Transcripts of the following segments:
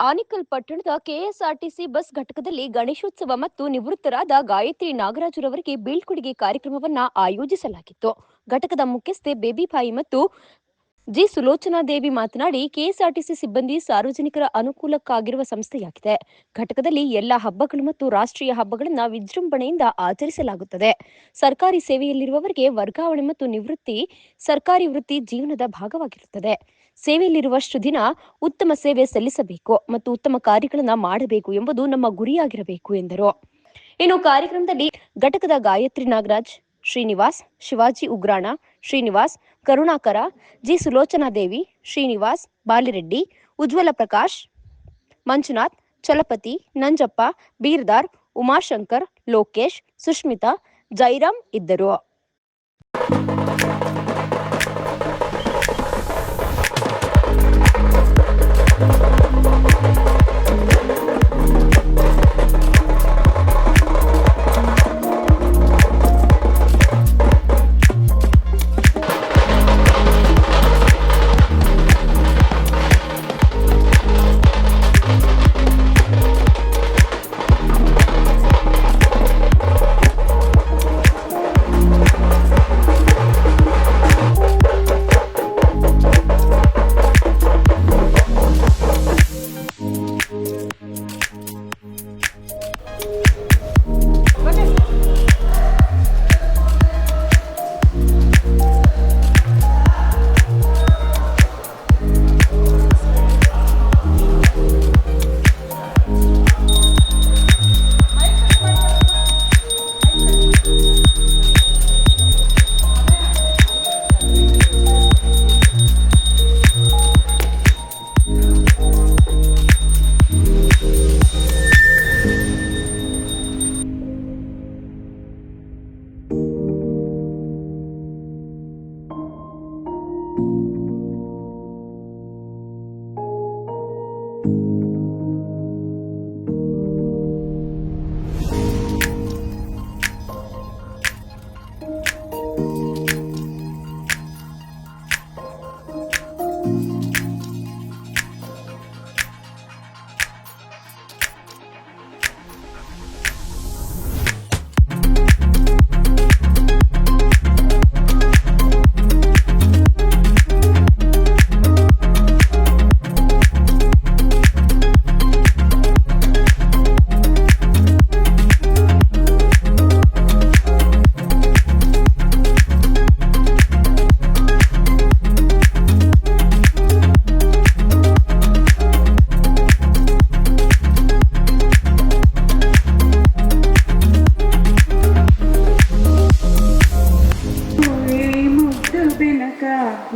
ಆನೇಕಲ್ ಪಟ್ಟಣದ KSRTC bus ಘಟಕದಲ್ಲಿ ಗಣೇಶೋತ್ಸವ ಮತ್ತು ನಿವೃತ್ತರಾದ ಗಾಯತ್ರಿ ನಾಗರಾಜುರವರಿಗೆ ಬೀಳ್ಕೊಡುಗೆ ಕಾರ್ಯಕ್ರಮವನ್ನು ಆಯೋಜಿಸಲಾಗಿತ್ತು. ಘಟಕದ ಮುಖ್ಯಸ್ಥೆ ಬೇಬಿಬಾಯಿ ಮತ್ತು ಜಿ ಸುಲೋಚನಾದೇವಿ ಮಾತನಾಡಿ, ಕೆಎಸ್ಆರ್ಟಿಸಿ ಸಿಬ್ಬಂದಿ ಸಾರ್ವಜನಿಕರ ಅನುಕೂಲಕ್ಕಾಗಿರುವ ಸಂಸ್ಥೆಯಾಗಿದೆ. ಘಟಕದಲ್ಲಿ ಎಲ್ಲ ಹಬ್ಬಗಳು ಮತ್ತು ರಾಷ್ಟ್ರೀಯ ಹಬ್ಬಗಳನ್ನು ವಿಜೃಂಭಣೆಯಿಂದ ಆಚರಿಸಲಾಗುತ್ತದೆ. ಸರ್ಕಾರಿ ಸೇವೆಯಲ್ಲಿರುವವರಿಗೆ ವರ್ಗಾವಣೆ ಮತ್ತು ನಿವೃತ್ತಿ ಸರ್ಕಾರಿ ವೃತ್ತಿ ಜೀವನದ ಭಾಗವಾಗಿರುತ್ತದೆ. ಸೇವೆಯಲ್ಲಿರುವಷ್ಟು ದಿನ ಉತ್ತಮ ಸೇವೆ ಸಲ್ಲಿಸಬೇಕು ಮತ್ತು ಉತ್ತಮ ಕಾರ್ಯಗಳನ್ನು ಮಾಡಬೇಕು ಎಂಬುದು ನಮ್ಮ ಗುರಿಯಾಗಿರಬೇಕು ಎಂದರು. ಇನ್ನು ಕಾರ್ಯಕ್ರಮದಲ್ಲಿ ಘಟಕದ ಗಾಯತ್ರಿ ನಾಗರಾಜ್, ಶ್ರೀನಿವಾಸ್, ಶಿವಾಜಿ ಉಗ್ರಾಣ, ಶ್ರೀನಿವಾಸ್, ಕರುಣಾಕರ, ಜಿ ಸುಲೋಚನಾದೇವಿ, ಶ್ರೀನಿವಾಸ್, ಬಾಲಿರೆಡ್ಡಿ, ಉಜ್ವಲ ಪ್ರಕಾಶ್, ಮಂಜುನಾಥ್, ಚಲಪತಿ, ನಂಜಪ್ಪ, ಬೀರ್ದಾರ್, ಉಮಾಶಂಕರ್, ಲೋಕೇಶ್, ಸುಷ್ಮಿತಾ, ಜೈರಾಮ್ ಇದ್ದರು.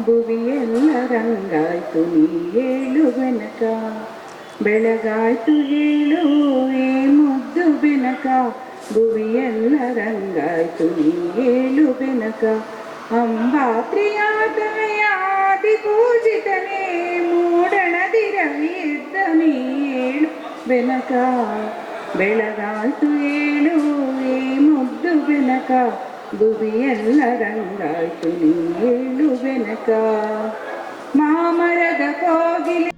ಭುವಿಯೆಲ್ಲ ರಂಗಾಯ್ತು ನೀ ಏಳು ಬೆನಕ, ಬೆಳಗಾಯ್ತು ಏಳು ಏ ಮುದ್ದು ಬೆನಕ. ಭುವಿಯೆಲ್ಲ ರಂಗಾಯ್ತು ನೀ ಏಳು ಬೆನಕ. ಅಂಬಾ ಪ್ರಿಯಾತಮೆಯಾದಿ ಪೂಜಿತನೇ, ಮೂಡಣದಿ ರವಿ ಎದ್ದ ನೀ ಏಳು ಬೆನಕ. ಬೆಳಗಾಯ್ತು ಏಳು ಏ ಮುದ್ದು ಬೆನಕ. ಭುವಿಯೆಲ್ಲ ರಂಗಾಯ್ತು ನೀ ಏಳು ಬೆನಕ. ಮಾಮರದ ಕೋಗಿಲೆ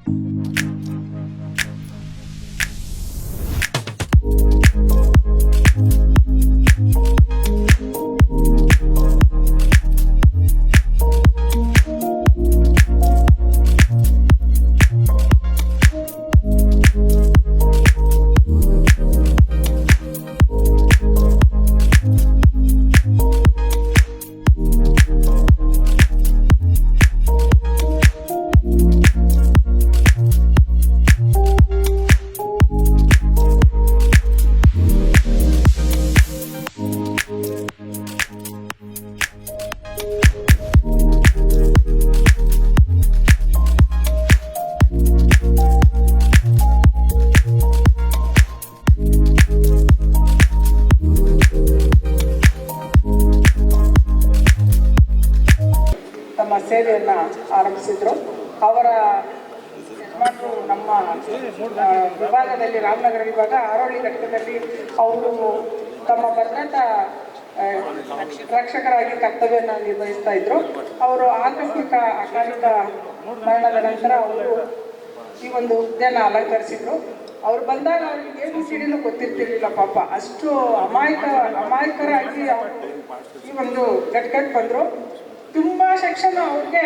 ತಮ್ಮ ಸೇವೆಯನ್ನು ಆರಂಭಿಸಿದ್ರು. ಅವರ ಯಜಮಾನರು ನಮ್ಮ ವಿಭಾಗದಲ್ಲಿ, ರಾಮನಗರ ವಿಭಾಗ ಆರೋಳಿ ಘಟಕದಲ್ಲಿ ಅವರು ತಮ್ಮ ಬರ್ದಂಥ ರಕ್ಷಕರಾಗಿ ಕರ್ತವ್ಯವನ್ನು ನಿರ್ವಹಿಸ್ತಾ ಇದ್ರು. ಅವರು ಆಕಸ್ಮಿಕ ಅಕಾಲಿಕ ಮರಣದ ನಂತರ ಅವರು ಈ ಒಂದು ಹುದ್ದೆನ ಅಲಂಕರಿಸಿದ್ರು. ಅವ್ರು ಬಂದಾಗ ಅವ್ರಿಗೆ ಏನು ಸಿಡಿನೂ ಗೊತ್ತಿರ್ತಿರ್ಲಿಲ್ಲ ಪಾಪ, ಅಷ್ಟು ಅಮಾಯಕರಾಗಿ ಅವರು ಈ ಒಂದು ಘಟಕಕ್ಕೆ ಬಂದರು. ತುಂಬ ಸೆಕ್ಷನ್ ಅವ್ರಿಗೆ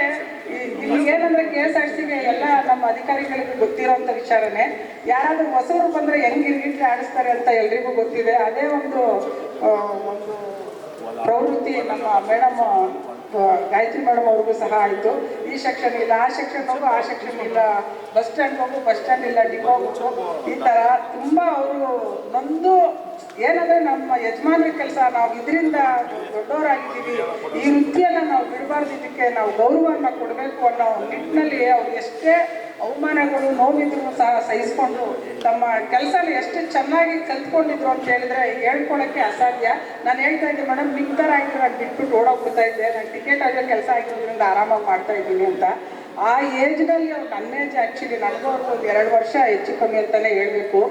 ಇಲ್ಲಿ ಏನಂದ್ರೆ KSRTC ಎಲ್ಲ ನಮ್ಮ ಅಧಿಕಾರಿಗಳಿಗೂ ಗೊತ್ತಿರೋಂಥ ವಿಚಾರನೇ. ಯಾರಾದರೂ ಹೊಸವರು ಬಂದರೆ ಹೆಂಗೆ ಇರ್ಗಿಟ್ರೆ ಆಡಿಸ್ತಾರೆ ಅಂತ ಎಲ್ರಿಗೂ ಗೊತ್ತಿದೆ. ಅದೇ ಒಂದು ಒಂದು ಪ್ರವೃತ್ತಿ ನಮ್ಮ ಮೇಡಮ್ ಗಾಯತ್ರಿ ಮೇಡಮ್ ಅವ್ರಿಗೂ ಸಹ ಆಯಿತು. ಈ ಸೆಕ್ಷನ್ ಇಲ್ಲ, ಆ ಸೆಕ್ಷನ್ ಹೋಗು, ಆ ಸೆಕ್ಷನ್ ಇಲ್ಲ, ಬಸ್ ಸ್ಟ್ಯಾಂಡ್ ಹೋಗು, ಬಸ್ ಸ್ಟ್ಯಾಂಡ್ ಇಲ್ಲ, ಡಿಪೋ ಹೋಗು, ಈ ಥರ ತುಂಬ ಅವರು ನೊಂದು ಏನಂದರೆ ನಮ್ಮ ಯಜಮಾನ್ರ ಕೆಲಸ, ನಾವು ಇದರಿಂದ ದೊಡ್ಡವರಾಗಿದ್ದೀವಿ, ಈ ವೃತ್ತಿಯನ್ನು ನಾವು ಬಿಡಬಾರ್ದು, ಇದಕ್ಕೆ ನಾವು ಗೌರವವನ್ನು ಕೊಡಬೇಕು ಅನ್ನೋ ನಿಟ್ಟಿನಲ್ಲಿ ಅವ್ರು ಎಷ್ಟೇ ಅವಮಾನಗಳು ನೋವಿದ್ರು ಸಹ ಸಹಿಸ್ಕೊಂಡು ತಮ್ಮ ಕೆಲಸನ ಎಷ್ಟು ಚೆನ್ನಾಗಿ ಕಲ್ತ್ಕೊಂಡಿದ್ರು ಅಂತ ಹೇಳಿದ್ರೆ ಹೇಳ್ಕೊಳಕ್ಕೆ ಅಸಾಧ್ಯ. ನಾನು ಹೇಳ್ತಾ ಇದ್ದೆ, ಮೇಡಮ್ ನಿಮ್ಮ ಥರ ಆಯಿತು, ನಾನು ಬಿಟ್ಬಿಟ್ಟು ಓಡೋಗ್ಬಿಡ್ತಾ ಇದ್ದೆ, ನಾನು ಟಿಕೆಟ್ ಆಗೋ ಕೆಲಸ ಆಗಿರೋದ್ರಿಂದ ಆರಾಮಾಗಿ ಮಾಡ್ತಾ ಇದ್ದೀನಿ ಅಂತ. ಆ ಏಜ್ನಲ್ಲಿ ಅವ್ರು ನನ್ನ ಏಜ್ ಆ್ಯಕ್ಚುಲಿ ನನಗೂ ಅವ್ರಿಗೆ ಒಂದು 2 ವರ್ಷ ಹೆಚ್ಚು ಕಮ್ಮಿ ಅಂತಲೇ ಹೇಳಬೇಕು.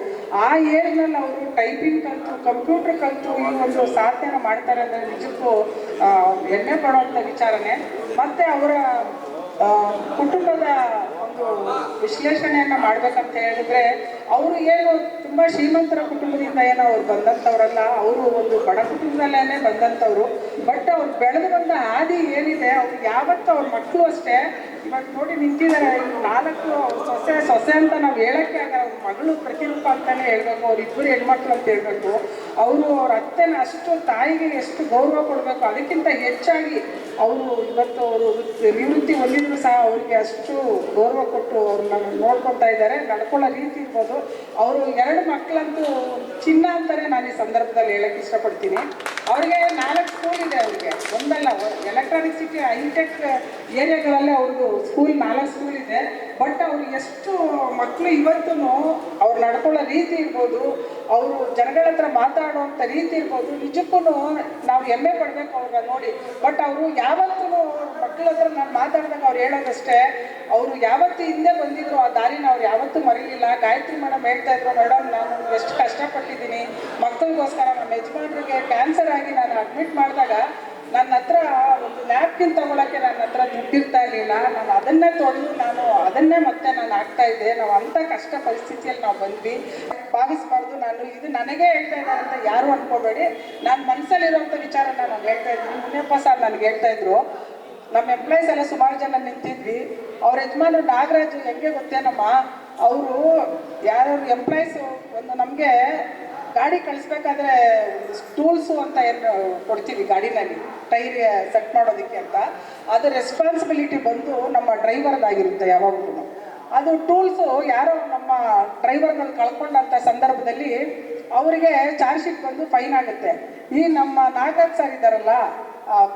ಆ ಏಜ್ನಲ್ಲಿ ಅವರು ಟೈಪಿಂಗ್ ಕಲಿತು, ಕಂಪ್ಯೂಟರ್ ಕಲಿತು ಈ ಒಂದು ಸಾಧನೆನ ಮಾಡ್ತಾರೆ ಅಂದರೆ ನಿಜಕ್ಕೂ ಹೆಮ್ಮೆ ಪಡುವಂಥ ವಿಚಾರನೇ. ಮತ್ತು ಅವರ ಕುಟುಂಬದ ಒಂದು ವಿಶ್ಲೇಷಣೆಯನ್ನು ಮಾಡಬೇಕಂತ ಹೇಳಿದ್ರೆ, ಅವರು ಏನು ತುಂಬ ಶ್ರೀಮಂತರ ಕುಟುಂಬದಿಂದ ಏನೋ ಅವ್ರು ಬಂದಂಥವ್ರಲ್ಲ, ಅವರು ಒಂದು ಬಡ ಕುಟುಂಬದಲ್ಲೇ ಬಂದಂಥವ್ರು. ಬಟ್ ಅವ್ರು ಬೆಳೆದು ಬಂದ ಹಾದಿ ಏನಿದೆ, ಅವ್ರು ಯಾವತ್ತೂ ಅವ್ರ ಮಕ್ಕಳು ಅಷ್ಟೇ ಇವಾಗ ನೋಡಿ ನಿಂತಿದ್ದಾರೆ. 4 ಸೊಸೆ ಅಂತ ನಾವು ಹೇಳೋಕ್ಕೆ ಆಗ ಅವ್ರ ಮಗಳು ಪ್ರತಿರೂಪ ಅಂತಲೇ ಹೇಳ್ಬೇಕು, ಅವ್ರಿಬ್ಬರು ಹೆಣ್ಮಕ್ಳು ಅಂತ ಹೇಳ್ಬೇಕು. ಅವರು ಅವ್ರ ಅತ್ತೆನ ಅಷ್ಟು ತಾಯಿಗೆ ಎಷ್ಟು ಗೌರವ ಕೊಡಬೇಕು, ಅದಕ್ಕಿಂತ ಹೆಚ್ಚಾಗಿ ಅವರು ಇವತ್ತು ಅವರು ನಿವೃತ್ತಿ ಹೊಂದಿದ್ರು ಸಹ ಅವರಿಗೆ ಅಷ್ಟು ಗೌರವ ಕೊಟ್ಟು ಅವ್ರನ್ನ ನೋಡ್ಕೊತಾ ಇದ್ದಾರೆ. ನಡ್ಕೊಳ್ಳೋ ರೀತಿ ಇರ್ಬೋದು. ಅವರು 2 ಮಕ್ಕಳಂತೂ ಚಿನ್ನ ಅಂತಾನೆ ನಾನು ಈ ಸಂದರ್ಭದಲ್ಲಿ ಹೇಳಕ್ಕೆ ಇಷ್ಟಪಡ್ತೀನಿ. ಅವ್ರಿಗೆ 4 ಸ್ಕೂಲ್ ಇದೆ, ಅವ್ರಿಗೆ ಒಂದಲ್ಲ, ಎಲೆಕ್ಟ್ರಾನಿಕ್ ಸಿಟಿ ಹೈಟೆಕ್ ಏರಿಯಾಗಳಲ್ಲೇ ಅವ್ರದ್ದು ಸ್ಕೂಲ್ 4 ಸ್ಕೂಲ್ ಇದೆ. ಬಟ್ ಅವ್ರು ಎಷ್ಟು ಮಕ್ಕಳು ಇವತ್ತೂ ಅವ್ರು ನಡ್ಕೊಳ್ಳೋ ರೀತಿ ಇರ್ಬೋದು, ಅವರು ಜನಗಳ ಹತ್ರ ಮಾತಾಡುವಂಥ ರೀತಿ ಇರ್ಬೋದು, ನಿಜಕ್ಕೂ ನಾವು ಹೆಮ್ಮೆ ಪಡಬೇಕು ಅವ್ರನ್ನ ನೋಡಿ. ಬಟ್ ಅವರು ಯಾವತ್ತೂ ಮಕ್ಕಳ ಹತ್ರ ನಾನು ಮಾತಾಡಿದಾಗ ಅವ್ರು ಹೇಳೋದಷ್ಟೇ, ಅವರು ಯಾವತ್ತೂ ಹಿಂದೆ ಬಂದಿದ್ರು ಆ ದಾರಿನ ಅವ್ರು ಯಾವತ್ತೂ ಮರೀಲಿಲ್ಲ. ಗಾಯತ್ರಿ ಮೇಡಮ್ ಹೇಳ್ತಾ ಇದ್ರು, ಮೇಡಮ್ ನಾನು ಎಷ್ಟು ಕಷ್ಟಪಟ್ಟಿದ್ದೀನಿ ಮಕ್ಕಳಿಗೋಸ್ಕರ. ನಮ್ಮ ಯಜಮಾನ್ರಿಗೆ ಕ್ಯಾನ್ಸರ್ ಆಗಿ ನಾನು ಅಡ್ಮಿಟ್ ಮಾಡಿದಾಗ ನನ್ನ ಹತ್ರ ಒಂದು ನ್ಯಾಪ್ಕಿನ್ ತೊಗೊಳಕ್ಕೆ ನನ್ನ ಹತ್ರ ದುಡ್ಡಿರ್ತಾ ಇರಲಿಲ್ಲ. ನಾನು ಅದನ್ನೇ ತೊಳೆದು ಅದನ್ನೇ ಮತ್ತೆ ನಾನು ಆಗ್ತಾ ಇದ್ದೆ. ನಾವು ಅಂಥ ಕಷ್ಟ ಪರಿಸ್ಥಿತಿಯಲ್ಲಿ ನಾವು ಬಂದ್ವಿ. ಭಾವಿಸ್ಬಾರ್ದು. ನಾನು ಇದು ನನಗೆ ಹೇಳ್ತಾ ಇದ್ದಾರೆ ಅಂತ ಯಾರು ಅನ್ಕೋಬೇಡಿ. ನಾನು ಮನಸ್ಸಲ್ಲಿರುವಂಥ ವಿಚಾರ ನಾನು ಹೇಳ್ತಾ ಇದ್ದೀನಿ. ಮುನಿಯಪ್ಪ ಸರ್ ನನಗೆ ಹೇಳ್ತಾ ಇದ್ರು, ನಮ್ಮ ಎಂಪ್ಲಾಯೀಸ್ ಎಲ್ಲ ಸುಮಾರು ಜನ ನಿಂತಿದ್ವಿ. ಅವ್ರ ಯಜಮಾನರು ನಾಗರಾಜು ಹೆಂಗೆ ಗೊತ್ತೇನಮ್ಮ, ಅವರು ಯಾರು ಎಂಪ್ಲಾಯೀಸು ಒಂದು ನಮಗೆ ಗಾಡಿ ಕಳಿಸ್ಬೇಕಾದ್ರೆ ಟೂಲ್ಸು ಅಂತ ಏನು ಕೊಡ್ತೀವಿ ಗಾಡಿನಲ್ಲಿ ಟೈರ್ ಸೆಟ್ ಮಾಡೋದಕ್ಕೆ ಅಂತ, ಅದು ರೆಸ್ಪಾನ್ಸಿಬಿಲಿಟಿ ಬಂದು ನಮ್ಮ ಡ್ರೈವರ್ದಾಗಿರುತ್ತೆ ಯಾವಾಗಲೂ. ಅದು ಟೂಲ್ಸು ಯಾರೋ ನಮ್ಮ ಡ್ರೈವರ್ಗಳು ಕಳ್ಕೊಂಡಂಥ ಸಂದರ್ಭದಲ್ಲಿ ಅವರಿಗೆ ಚಾರ್ಜ್ ಶೀಟ್ ಬಂದು ಫೈನ್ ಆಗುತ್ತೆ. ಈ ನಮ್ಮ ನಾಗರಾಜ್ ಸರ್ ಇದ್ದಾರಲ್ಲ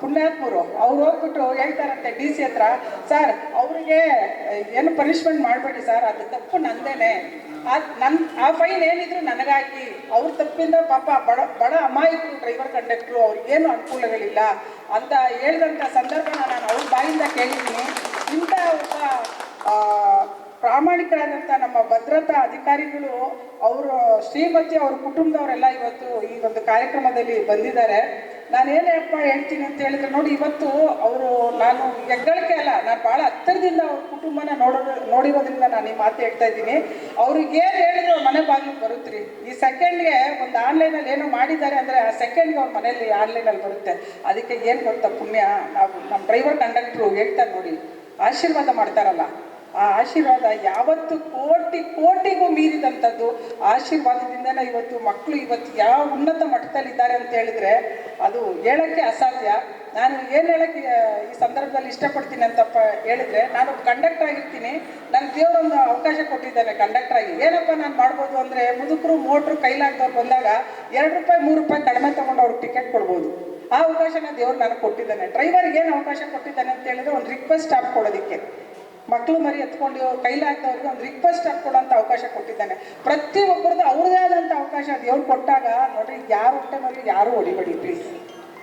ಪುಣ್ಯಾತ್ಮರು, ಅವ್ರು ಹೋಗ್ಬಿಟ್ಟು ಹೇಳ್ತಾರಂತೆ DC ಹತ್ರ, ಸರ್ ಅವರಿಗೆ ಏನು ಪನಿಷ್ಮೆಂಟ್ ಮಾಡಬೇಡಿ ಸರ್, ಅದು ತಪ್ಪು ನಂದೇನೆ, ಆ ಫೈನ್ ಏನಿದ್ರು ನನಗಾಗಿ, ಅವ್ರ ತಪ್ಪಿಂದ ಪಾಪ ಬಡ ಅಮಾಯಕರು ಡ್ರೈವರ್ ಕಂಡಕ್ಟ್ರು, ಅವ್ರಿಗೇನು ಅನುಕೂಲಗಳಿಲ್ಲ ಅಂತ ಹೇಳಿದಂಥ ಸಂದರ್ಭನ ನಾನು ಅವ್ರ ಬಾಯಿಂದ ಕೇಳಿದ್ದೀನಿ. ಇಂಥ ಒಬ್ಬ ಪ್ರಾಮಾಣಿಕರಾದಂಥ ನಮ್ಮ ಭದ್ರತಾ ಅಧಿಕಾರಿಗಳು, ಅವರು ಶ್ರೀಮತಿ ಅವ್ರ ಕುಟುಂಬದವರೆಲ್ಲ ಇವತ್ತು ಈ ಒಂದು ಕಾರ್ಯಕ್ರಮದಲ್ಲಿ ಬಂದಿದ್ದಾರೆ. ನಾನೇನಪ್ಪ ಹೇಳ್ತೀನಿ ಅಂತ ಹೇಳಿದ್ರೆ, ನೋಡಿ ಇವತ್ತು ಅವರು, ನಾನು ಹೆಗ್ಗಳಿಕೆ ಅಲ್ಲ, ನಾನು ಭಾಳ ಹತ್ತಿರದಿಂದ ಅವ್ರ ಕುಟುಂಬನ ನೋಡಿರೋದ್ರಿಂದ ನಾನು ಈ ಮಾತು ಹೇಳ್ತಾ ಇದ್ದೀನಿ. ಅವ್ರಿಗೆ ಏನು ಹೇಳಿದ್ರು ಅವ್ರ ಮನೆ ಬಾಗಿಲು ಬರುತ್ತೆ ರೀ. ಈ ಸೆಕೆಂಡ್ಗೆ ಒಂದು ಆನ್ಲೈನಲ್ಲಿ ಏನೋ ಮಾಡಿದ್ದಾರೆ ಅಂದರೆ ಆ ಸೆಕೆಂಡ್ಗೆ ಅವ್ರ ಮನೇಲಿ ಆನ್ಲೈನಲ್ಲಿ ಬರುತ್ತೆ. ಅದಕ್ಕೆ ಏನು ಗೊತ್ತಾ ಪುಣ್ಯ, ನಾವು ನಮ್ಮ ಡ್ರೈವರ್ ಕಂಡಕ್ಟ್ರು ಹೇಳ್ತಾರೆ ನೋಡಿ, ಆಶೀರ್ವಾದ ಮಾಡ್ತಾರಲ್ಲ, ಆ ಆಶೀರ್ವಾದ ಯಾವತ್ತು ಕೋಟಿಗೂ ಮೀರಿದಂಥದ್ದು. ಆಶೀರ್ವಾದದಿಂದನೇ ಇವತ್ತು ಮಕ್ಕಳು ಇವತ್ತು ಯಾವ ಉನ್ನತ ಮಟ್ಟದಲ್ಲಿದ್ದಾರೆ ಅಂತ ಹೇಳಿದ್ರೆ ಅದು ಹೇಳೋಕ್ಕೆ ಅಸಾಧ್ಯ. ನಾನು ಏನು ಹೇಳೋಕ್ಕೆ ಈ ಸಂದರ್ಭದಲ್ಲಿ ಇಷ್ಟಪಡ್ತೀನಿ ಅಂತಪ್ಪ ಹೇಳಿದ್ರೆ, ನಾನು ಕಂಡಕ್ಟರ್ ಆಗಿರ್ತೀನಿ, ನನಗೆ ದೇವರೊಂದು ಅವಕಾಶ ಕೊಟ್ಟಿದ್ದಾನೆ ಕಂಡಕ್ಟರ್ ಆಗಿ. ಏನಪ್ಪ ನಾನು ಮಾಡ್ಬೋದು ಅಂದರೆ, ಮುದುಕರು ಮೋಟ್ರು ಕೈಲಾಗ್ದವ್ರು ಬಂದಾಗ ₹2 ₹3 ಕಡಿಮೆ ತೊಗೊಂಡು ಅವ್ರಿಗೆ ಟಿಕೆಟ್ ಕೊಡ್ಬೋದು. ಆ ಅವಕಾಶನ ದೇವ್ರು ನನಗೆ ಕೊಟ್ಟಿದ್ದಾನೆ. ಡ್ರೈವರ್ಗೆ ಏನು ಅವಕಾಶ ಕೊಟ್ಟಿದ್ದಾನೆ ಅಂತ ಹೇಳಿದ್ರೆ, ಒಂದು ರಿಕ್ವೆಸ್ಟ್ ಸ್ಟಾಪ್ ಕೊಡೋದಕ್ಕೆ, ಮಕ್ಕಳು ಮರಿ ಎತ್ಕೊಂಡು ಕೈಲಾಗ್ದವ್ರಿಗೆ ಒಂದು ರಿಕ್ವೆಸ್ಟ್ ಸ್ಟಾಪ್ ಕೊಡೋಂಥ ಅವಕಾಶ ಕೊಟ್ಟಿದ್ದಾನೆ. ಪ್ರತಿಯೊಬ್ಬರದ್ದು ಅವ್ರದೇ ಆದಂಥ ಅವಕಾಶ ದೇವ್ರು ಕೊಟ್ಟಾಗ ನೋಡ್ರಿ, ಯಾರು ಹೊಟ್ಟೆನಲ್ಲಿ ಯಾರೂ ಹೊಡಿಬೇಡಿ ಪ್ಲೀಸ್.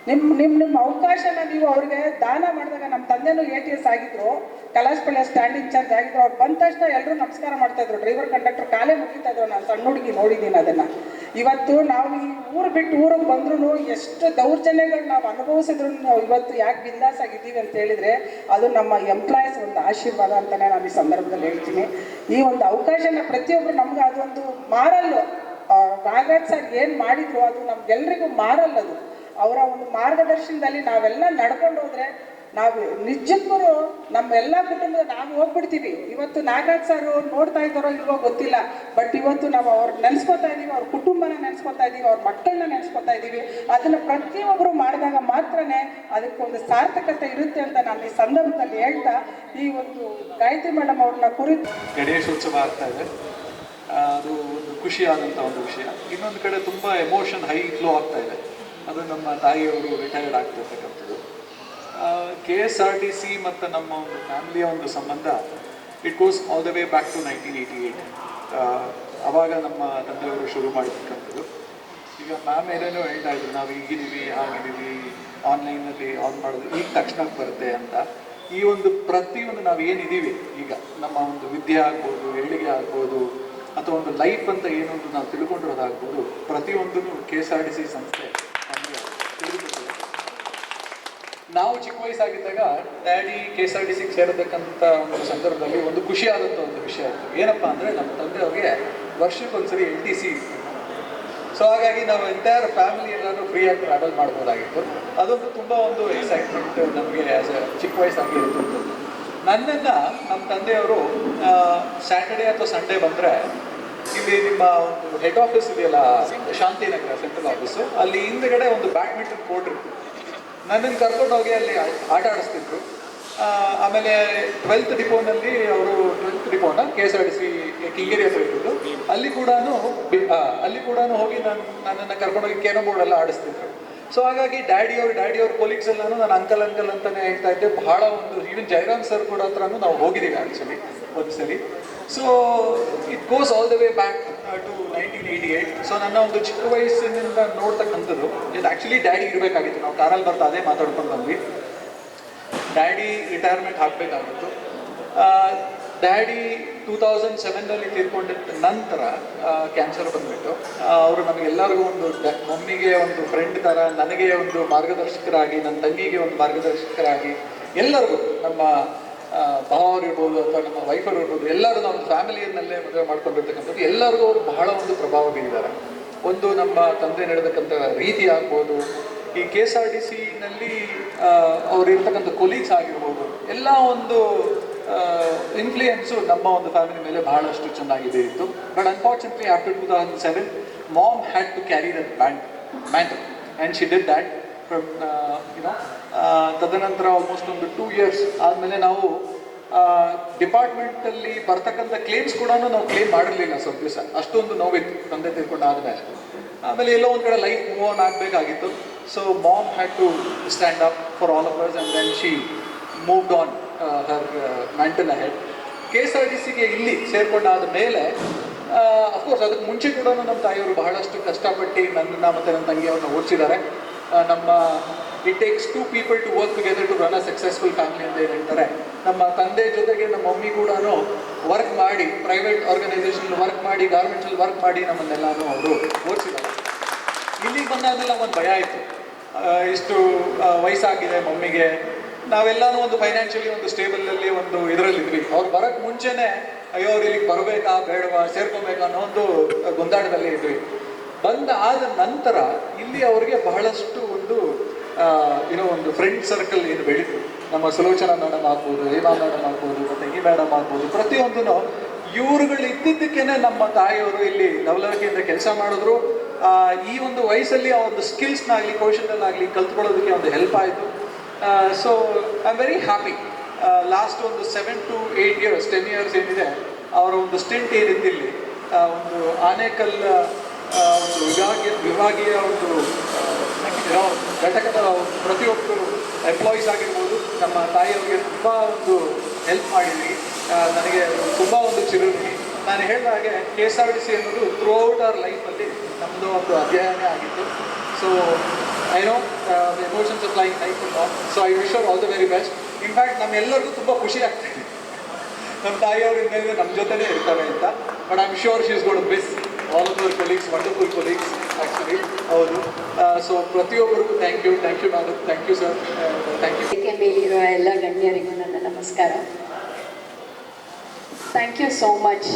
ನಿಮ್ಮ ಅವಕಾಶನ ನೀವು ಅವ್ರಿಗೆ ದಾನ ಮಾಡಿದಾಗ, ನಮ್ಮ ತಂದೆನೂ ATS ಆಗಿದ್ರು, ಕಲಾಶಪಳ್ಳಿ ಸ್ಟ್ಯಾಂಡ್ ಇನ್ಚಾರ್ಜ್ ಆಗಿದ್ರು. ಅವ್ರು ಬಂದ ತಕ್ಷಣ ಎಲ್ಲರೂ ನಮಸ್ಕಾರ ಮಾಡ್ತಾಯಿದ್ರು, ಡ್ರೈವರ್ ಕಂಡಕ್ಟರ್ ಕಾಲೇ ಮುಗಿತಾ ಇದ್ರು. ನಾನು ಸಣ್ಣ ಹುಡುಗಿ ನೋಡಿದ್ದೀನಿ ಅದನ್ನು. ಇವತ್ತು ನಾವು ಈ ಊರು ಬಿಟ್ಟು ಊರಿಗೆ ಬಂದ್ರೂ ಎಷ್ಟು ದೌರ್ಜನ್ಯಗಳು ನಾವು ಅನುಭವಿಸಿದ್ರು ಇವತ್ತು ಯಾಕೆ ಬಿಂದಾಸ್ ಆಗಿದ್ದೀವಿ ಅಂತ ಹೇಳಿದರೆ ಅದು ನಮ್ಮ ಎಂಪ್ಲಾಯೀಸ್ ಒಂದು ಆಶೀರ್ವಾದ ಅಂತಲೇ ನಾನು ಈ ಸಂದರ್ಭದಲ್ಲಿ ಹೇಳ್ತೀನಿ. ಈ ಒಂದು ಅವಕಾಶನ ಪ್ರತಿಯೊಬ್ಬರು ನಮ್ಗೆ ಅದೊಂದು ಮಾರಲ್ಲು ನಾಗರಾಜ್ ಸರ್ ಏನು ಮಾಡಿದ್ರು ಅದು ನಮ್ಗೆಲ್ರಿಗೂ ಮಾರಲ್ಲದು. ಅವರ ಒಂದು ಮಾರ್ಗದರ್ಶನದಲ್ಲಿ ನಾವೆಲ್ಲ ನಡ್ಕೊಂಡು ಹೋದರೆ ನಾವು ನಿಜಕ್ಕೂ ನಮ್ಮೆಲ್ಲ ಕುಟುಂಬದ ನಾವು ಹೋಗ್ಬಿಡ್ತೀವಿ. ಇವತ್ತು ನಾಗರಾಜ್ ಸರ್ ನೋಡ್ತಾ ಇದ್ದಾರೋ ಇಲ್ವೋ ಗೊತ್ತಿಲ್ಲ, ಬಟ್ ಇವತ್ತು ನಾವು ಅವ್ರು ನೆನೆಸ್ಕೊತಾ ಇದ್ದೀವಿ, ಅವ್ರ ಕುಟುಂಬನ ನೆನೆಸ್ಕೊತಾ ಇದ್ದೀವಿ, ಅವ್ರ ಮಕ್ಕಳನ್ನ ನೆನೆಸ್ಕೊತಾ ಇದ್ದೀವಿ. ಅದನ್ನು ಪ್ರತಿಯೊಬ್ಬರು ಮಾಡಿದಾಗ ಮಾತ್ರನೇ ಅದಕ್ಕೊಂದು ಸಾರ್ಥಕತೆ ಇರುತ್ತೆ ಅಂತ ನಾನು ಈ ಸಂದರ್ಭದಲ್ಲಿ ಹೇಳ್ತಾ ಈ ಒಂದು ಗಾಯತ್ರಿ ಮೇಡಮ್ ಅವ್ರನ್ನ ಕುರಿತು ಗಣೇಶೋತ್ಸವ ಆಗ್ತಾ ಇದೆ. ಅದು ಒಂದು ಖುಷಿಯಾದಂಥ ಒಂದು ವಿಷಯ. ಇನ್ನೊಂದು ಕಡೆ ತುಂಬ ಎಮೋಷನ್ ಹೈ ಫ್ಲೋ ಆಗ್ತಾ ಇದೆ. ಅದು ನಮ್ಮ ತಾಯಿಯವರು ರಿಟೈರ್ಡ್ ಆಗ್ತಿರ್ತಕ್ಕಂಥದ್ದು. KSRTC ಮತ್ತು ನಮ್ಮ ಒಂದು ಫ್ಯಾಮಿಲಿಯ ಒಂದು ಸಂಬಂಧ it goes all the way back to 1988. ಆವಾಗ ನಮ್ಮ ತಂದೆಯವರು ಶುರು ಮಾಡಿರ್ತಕ್ಕಂಥದ್ದು. ಈಗ ಮ್ಯಾಮ್ ಏನೇನೋ ಹೇಳ್ತಾ ಇದ್ರು, ನಾವು ಹೀಗಿದ್ದೀವಿ ಹಾಗಿದ್ದೀವಿ, ಆನ್ಲೈನಲ್ಲಿ ಆನ್ ಮಾಡೋದು ಈಗ ತಕ್ಷಣಕ್ಕೆ ಬರುತ್ತೆ ಅಂತ. ಈ ಒಂದು ಪ್ರತಿಯೊಂದು ನಾವು ಏನಿದ್ದೀವಿ ಈಗ ನಮ್ಮ ಒಂದು ವಿದ್ಯೆ ಆಗ್ಬೋದು, ಏಳಿಗೆ ಆಗ್ಬೋದು, ಅಥವಾ ಒಂದು ಲೈಫ್ ಅಂತ ಏನೊಂದು ನಾವು ತಿಳ್ಕೊಂಡಿರೋದಾಗ್ಬೋದು, ಪ್ರತಿಯೊಂದೂ KSRTC ಸಂಸ್ಥೆ ನಮಗೆ ತಿಳಿದುಕೊಟ್ಟಿದೆ. ನಾವು ಚಿಕ್ಕ ವಯಸ್ಸಾಗಿದ್ದಾಗ ಡ್ಯಾಡಿ KSRTC ಸೇರತಕ್ಕಂಥ ಒಂದು ಸಂದರ್ಭದಲ್ಲಿ ಒಂದು ಖುಷಿಯಾದಂಥ ಒಂದು ವಿಷಯ ಇತ್ತು. ಏನಪ್ಪ ಅಂದರೆ ನಮ್ಮ ತಂದೆಯವ್ರಿಗೆ ವರ್ಷಕ್ಕೊಂದ್ಸರಿ LTC ಇತ್ತು. ಸೊ ಹಾಗಾಗಿ ನಾವು ಎಂಟೈರ್ ಫ್ಯಾಮಿಲಿ ಎಲ್ಲರೂ ಫ್ರೀಯಾಗಿ ಟ್ರಾವೆಲ್ ಮಾಡ್ಬೋದಾಗಿತ್ತು. ಅದೊಂದು ತುಂಬ ಒಂದು ಎಕ್ಸೈಟ್ಮೆಂಟ್ ನಮಗೆ ಆ್ಯಸ್ ಎ ಚಿಕ್ಕ ವಯಸ್ಸಾಗಿ ಇರ್ತಿತ್ತು. ನನ್ನನ್ನು ನಮ್ಮ ತಂದೆಯವರು ಸ್ಯಾಟರ್ಡೇ ಅಥವಾ ಸಂಡೇ ಬಂದರೆ ಇಲ್ಲಿ ನಿಮ್ಮ ಒಂದು ಹೆಡ್ ಆಫೀಸ್ ಇದೆಯಲ್ಲ, ಶಾಂತಿನಗರ ಸೆಂಟ್ರಲ್ ಆಫೀಸು, ಅಲ್ಲಿ ಹಿಂದ್ಗಡೆ ಒಂದು ಬ್ಯಾಡ್ಮಿಂಟನ್ ಕೋರ್ಟ್ ಇತ್ತು. ನನ್ನನ್ನು ಕರ್ಕೊಂಡು ಹೋಗಿ ಅಲ್ಲಿ ಆಟ ಆಡಿಸ್ತಿದ್ರು. ಆಮೇಲೆ 12th ಡಿಪೋನಲ್ಲಿ ಅವರು 12th ಡಿಪೋನ KSRTC ಕಿಂಗೇರಿ ಹತ್ರ ಇಟ್ಟಿದ್ದು, ಅಲ್ಲಿ ಕೂಡ ಹೋಗಿ ನನ್ನನ್ನು ಕರ್ಕೊಂಡೋಗಿ ಕೇರಂ ಬೋರ್ಡ್ ಎಲ್ಲ ಆಡಿಸ್ತಿದ್ರು. ಸೊ ಹಾಗಾಗಿ ಡ್ಯಾಡಿಯವ್ರ ಕೊಲೀಗ್ಸ್ ಎಲ್ಲಾನು ನಾನು ಅಂಕಲ್ ಅಂತಲೇ ಹೇಳ್ತಾ ಇದ್ದೆ. ಬಹಳ ಒಂದು ಈವನ್ ಜಯರಾಮ್ ಸರ್ ಕೂಡ ಹತ್ರನೂ ನಾವು ಹೋಗಿದ್ದೀವಿ ಆ್ಯಕ್ಚುಲಿ ಒಂದ್ಸರಿ. So it goes all the way back to 1988. So ನನ್ನ ಒಂದು ಚಿಕ್ಕ ವಯಸ್ಸಿನಿಂದ ನೋಡ್ತಕ್ಕಂಥದ್ದು ಇದು ಆ್ಯಕ್ಚುಲಿ ಡ್ಯಾಡಿ ಇರಬೇಕಾಗಿತ್ತು. ನಾವು ಕಾರಲ್ಲಿ ಬರ್ತಾ ಅದೇ ಮಾತಾಡ್ಕೊಂಡು ಬಂದ್ವಿ. ಡ್ಯಾಡಿ ರಿಟೈರ್ಮೆಂಟ್ ಹಾಕಬೇಕಾಗಿತ್ತು. ಡ್ಯಾಡಿ 2007ನಲ್ಲಿ ತೀರ್ಕೊಂಡಿದ್ದ ನಂತರ ಕ್ಯಾನ್ಸರ್ ಬಂದುಬಿಟ್ಟು ಅವರು ನಮಗೆಲ್ಲರಿಗೂ ಒಂದು ಮಮ್ಮಿಗೆ ಒಂದು ಫ್ರೆಂಡ್ ಥರ, ನನಗೆ ಒಂದು ಮಾರ್ಗದರ್ಶಕರಾಗಿ, ನನ್ನ ತಂಗಿಗೆ ಒಂದು ಮಾರ್ಗದರ್ಶಕರಾಗಿ, ಎಲ್ಲರಿಗೂ ನಮ್ಮ ಭಾವರು ಇರ್ಬೋದು ಅಥವಾ ನಮ್ಮ ವೈಫರು ಇರ್ಬೋದು, ಎಲ್ಲರೂ ನಾವು ಫ್ಯಾಮಿಲಿಯನ್ನಲ್ಲೇ ಮದುವೆ ಮಾಡ್ಕೊಂಡಿರ್ತಕ್ಕಂಥದ್ದು ಎಲ್ಲರಿಗೂ ಅವರು ಬಹಳ ಒಂದು ಪ್ರಭಾವ ಬೀರಿದ್ದಾರೆ. ಒಂದು ನಮ್ಮ ತಂದೆ ನಡೆದಕ್ಕಂಥ ರೀತಿ ಆಗ್ಬೋದು, ಈ KSRTCನಲ್ಲಿ ಅವ್ರು ಇರ್ತಕ್ಕಂಥ ಕೊಲೀಗ್ಸ್ ಆಗಿರ್ಬೋದು, ಎಲ್ಲ ಒಂದು ಇನ್ಫ್ಲೂಯೆನ್ಸು ನಮ್ಮ ಒಂದು ಫ್ಯಾಮಿಲಿ ಮೇಲೆ ಬಹಳಷ್ಟು ಚೆನ್ನಾಗಿದೆ ಇತ್ತು. But unfortunately after 2007 mom had to carry that mantle and she did that from ತದನಂತರ ಆಲ್ಮೋಸ್ಟ್ ಒಂದು 2 years ಆದಮೇಲೆ ನಾವು ಡಿಪಾರ್ಟ್ಮೆಂಟಲ್ಲಿ ಬರ್ತಕ್ಕಂಥ ಕ್ಲೇಮ್ಸ್ ಕೂಡ ನಾವು ಕ್ಲೇಮ್ ಮಾಡಿರಲಿಲ್ಲ ಸ್ವಲ್ಪ ದಿವಸ. ಅಷ್ಟೊಂದು ನೋವಿತ್ತು ತಂದೆ ತಿಳ್ಕೊಂಡು ಆದಮೇಲೆ. ಆಮೇಲೆ ಎಲ್ಲೋ ಒಂದು ಕಡೆ ಲೈಫ್ ಮೂವ್ ಆನ್ ಆಗಬೇಕಾಗಿತ್ತು. So mom had to stand up for all of us and then she moved on her mantle ahead. KSRTCಗೆ ಇಲ್ಲಿ ಸೇರ್ಕೊಂಡಾದ ಮೇಲೆ ಅಫ್ಕೋರ್ಸ್ ಅದಕ್ಕೆ ಮುಂಚೆ ಕೂಡ ನಮ್ಮ ತಾಯಿಯವರು ಬಹಳಷ್ಟು ಕಷ್ಟಪಟ್ಟು ನನ್ನನ್ನು ಮತ್ತು ನನ್ನ ತಂಗಿಯವ್ರನ್ನ ಓದಿಸಿದ್ದಾರೆ. ನಮ್ಮ it takes 2 people to work together to run a successful family ಅಂತ ಏನು ಹೇಳ್ತಾರೆ. ನಮ್ಮ ತಂದೆ ಜೊತೆಗೆ ನಮ್ಮ ಮಮ್ಮಿ ಕೂಡ ವರ್ಕ್ ಮಾಡಿ, ಪ್ರೈವೇಟ್ ಆರ್ಗನೈಸೇಷನ್ ವರ್ಕ್ ಮಾಡಿ, ಗಾರ್ಮೆಂಟ್ಸಲ್ಲಿ ವರ್ಕ್ ಮಾಡಿ ನಮ್ಮನ್ನೆಲ್ಲನೂ ಅವರು ಓದಿಸಿದ್ದಾರೆ. ಇಲ್ಲಿಗೆ ಬಂದಾಗೆಲ್ಲ ಒಂದು ಭಯ ಇತ್ತು, ಇಷ್ಟು ವಯಸ್ಸಾಗಿದೆ ಮಮ್ಮಿಗೆ, ನಾವೆಲ್ಲನೂ ಒಂದು ಫೈನಾನ್ಷಿಯಲಿ ಒಂದು ಸ್ಟೇಬಲಲ್ಲಿ ಒಂದು ಇದರಲ್ಲಿದ್ವಿ. ಅವ್ರು ಬರೋಕ್ಕೆ ಮುಂಚೆನೇ ಅಯ್ಯೋ ಅವ್ರು ಇಲ್ಲಿಗೆ ಬರಬೇಕಾ ಬೇಡವಾ ಸೇರ್ಕೊಬೇಕಾ ಅನ್ನೋ ಒಂದು ಗೊಂದಾಟದಲ್ಲಿ ಇದ್ವಿ. ಆದ ನಂತರ ಇಲ್ಲಿ ಅವ್ರಿಗೆ ಬಹಳಷ್ಟು ಒಂದು ಒಂದು ಫ್ರೆಂಡ್ ಸರ್ಕಲ್ ಏನು ಬೆಳೀತು. ನಮ್ಮ ಸುಲೋಚನಾ ಮೇಡಮ್ ಆಗ್ಬೋದು, ಹೇಮಾ ಮೇಡಮ್ ಆಗ್ಬೋದು, ಮತ್ತು ಈ ಮೇಡಮ್ ಆಗ್ಬೋದು, ಪ್ರತಿಯೊಂದೂ ಇವ್ರುಗಳು ಇದ್ದಿದ್ದಕ್ಕೇನೆ ನಮ್ಮ ತಾಯಿಯವರು ಇಲ್ಲಿ ಲವಲವಿಕೆಯಿಂದ ಕೆಲಸ ಮಾಡಿದ್ರು. ಈ ಒಂದು ವಯಸ್ಸಲ್ಲಿ ಆ ಒಂದು ಸ್ಕಿಲ್ಸ್ನಾಗಲಿ ಕೌಶಲ್ಯನಾಗಲಿ ಕಲ್ತ್ಕೊಳ್ಳೋದಕ್ಕೆ ಒಂದು ಹೆಲ್ಪ್ ಆಯಿತು. So I am very happy. Last ಒಂದು 7 to 8 years 10 years ಏನಿದೆ ಅವರ ಒಂದು ಸ್ಟಿಂಟ್ ಏನಿತ್ತು ಇಲ್ಲಿ ಒಂದು ಆನೇಕಲ್ ಒಂದು ವಿಭಾಗೀಯ ಒಂದು ಘಟಕದ ಪ್ರತಿಯೊಬ್ಬರು ಎಂಪ್ಲಾಯೀಸ್ ಆಗಿರ್ಬೋದು ನಮ್ಮ ತಾಯಿಯವರಿಗೆ ತುಂಬ ಒಂದು ಹೆಲ್ಪ್ ಮಾಡಿದ್ವಿ. ನನಗೆ ತುಂಬ ಒಂದು ಚಿರುಣಿ. ನಾನು ಹೇಳಿದ ಹಾಗೆ KSRTC ಅನ್ನೋದು ಥ್ರೂ ಔಟ್ ಅವರ್ ಲೈಫಲ್ಲಿ ನಮ್ಮದು ಒಂದು ಅಧ್ಯಯನ ಆಗಿತ್ತು. So I know the emotions of life life not. So I wish all the very best. In fact ನಮ್ಮೆಲ್ಲರಿಗೂ ತುಂಬ ಖುಷಿ ಆಗ್ತಾಯಿದೆ ನಮ್ಮ ತಾಯಿಯವರು ಇನ್ಮೇಲೆ ನಮ್ಮ ಜೊತೆನೇ ಇರ್ತಾರೆ ಅಂತ. But I am sure she is ಗೋಡ್ to miss all of our colleagues, wonderful colleagues actually. ಹೌದು. ಸೊ ಪ್ರತಿಯೊಬ್ಬರಿಗೂ thank you madam, thank you sir, thank you. ವೇದಿಕೆ ಮೇಲಿರುವ ಎಲ್ಲ ಗಣ್ಯರಿಗೂ ನನ್ನ ನಮಸ್ಕಾರ. Thank you so much.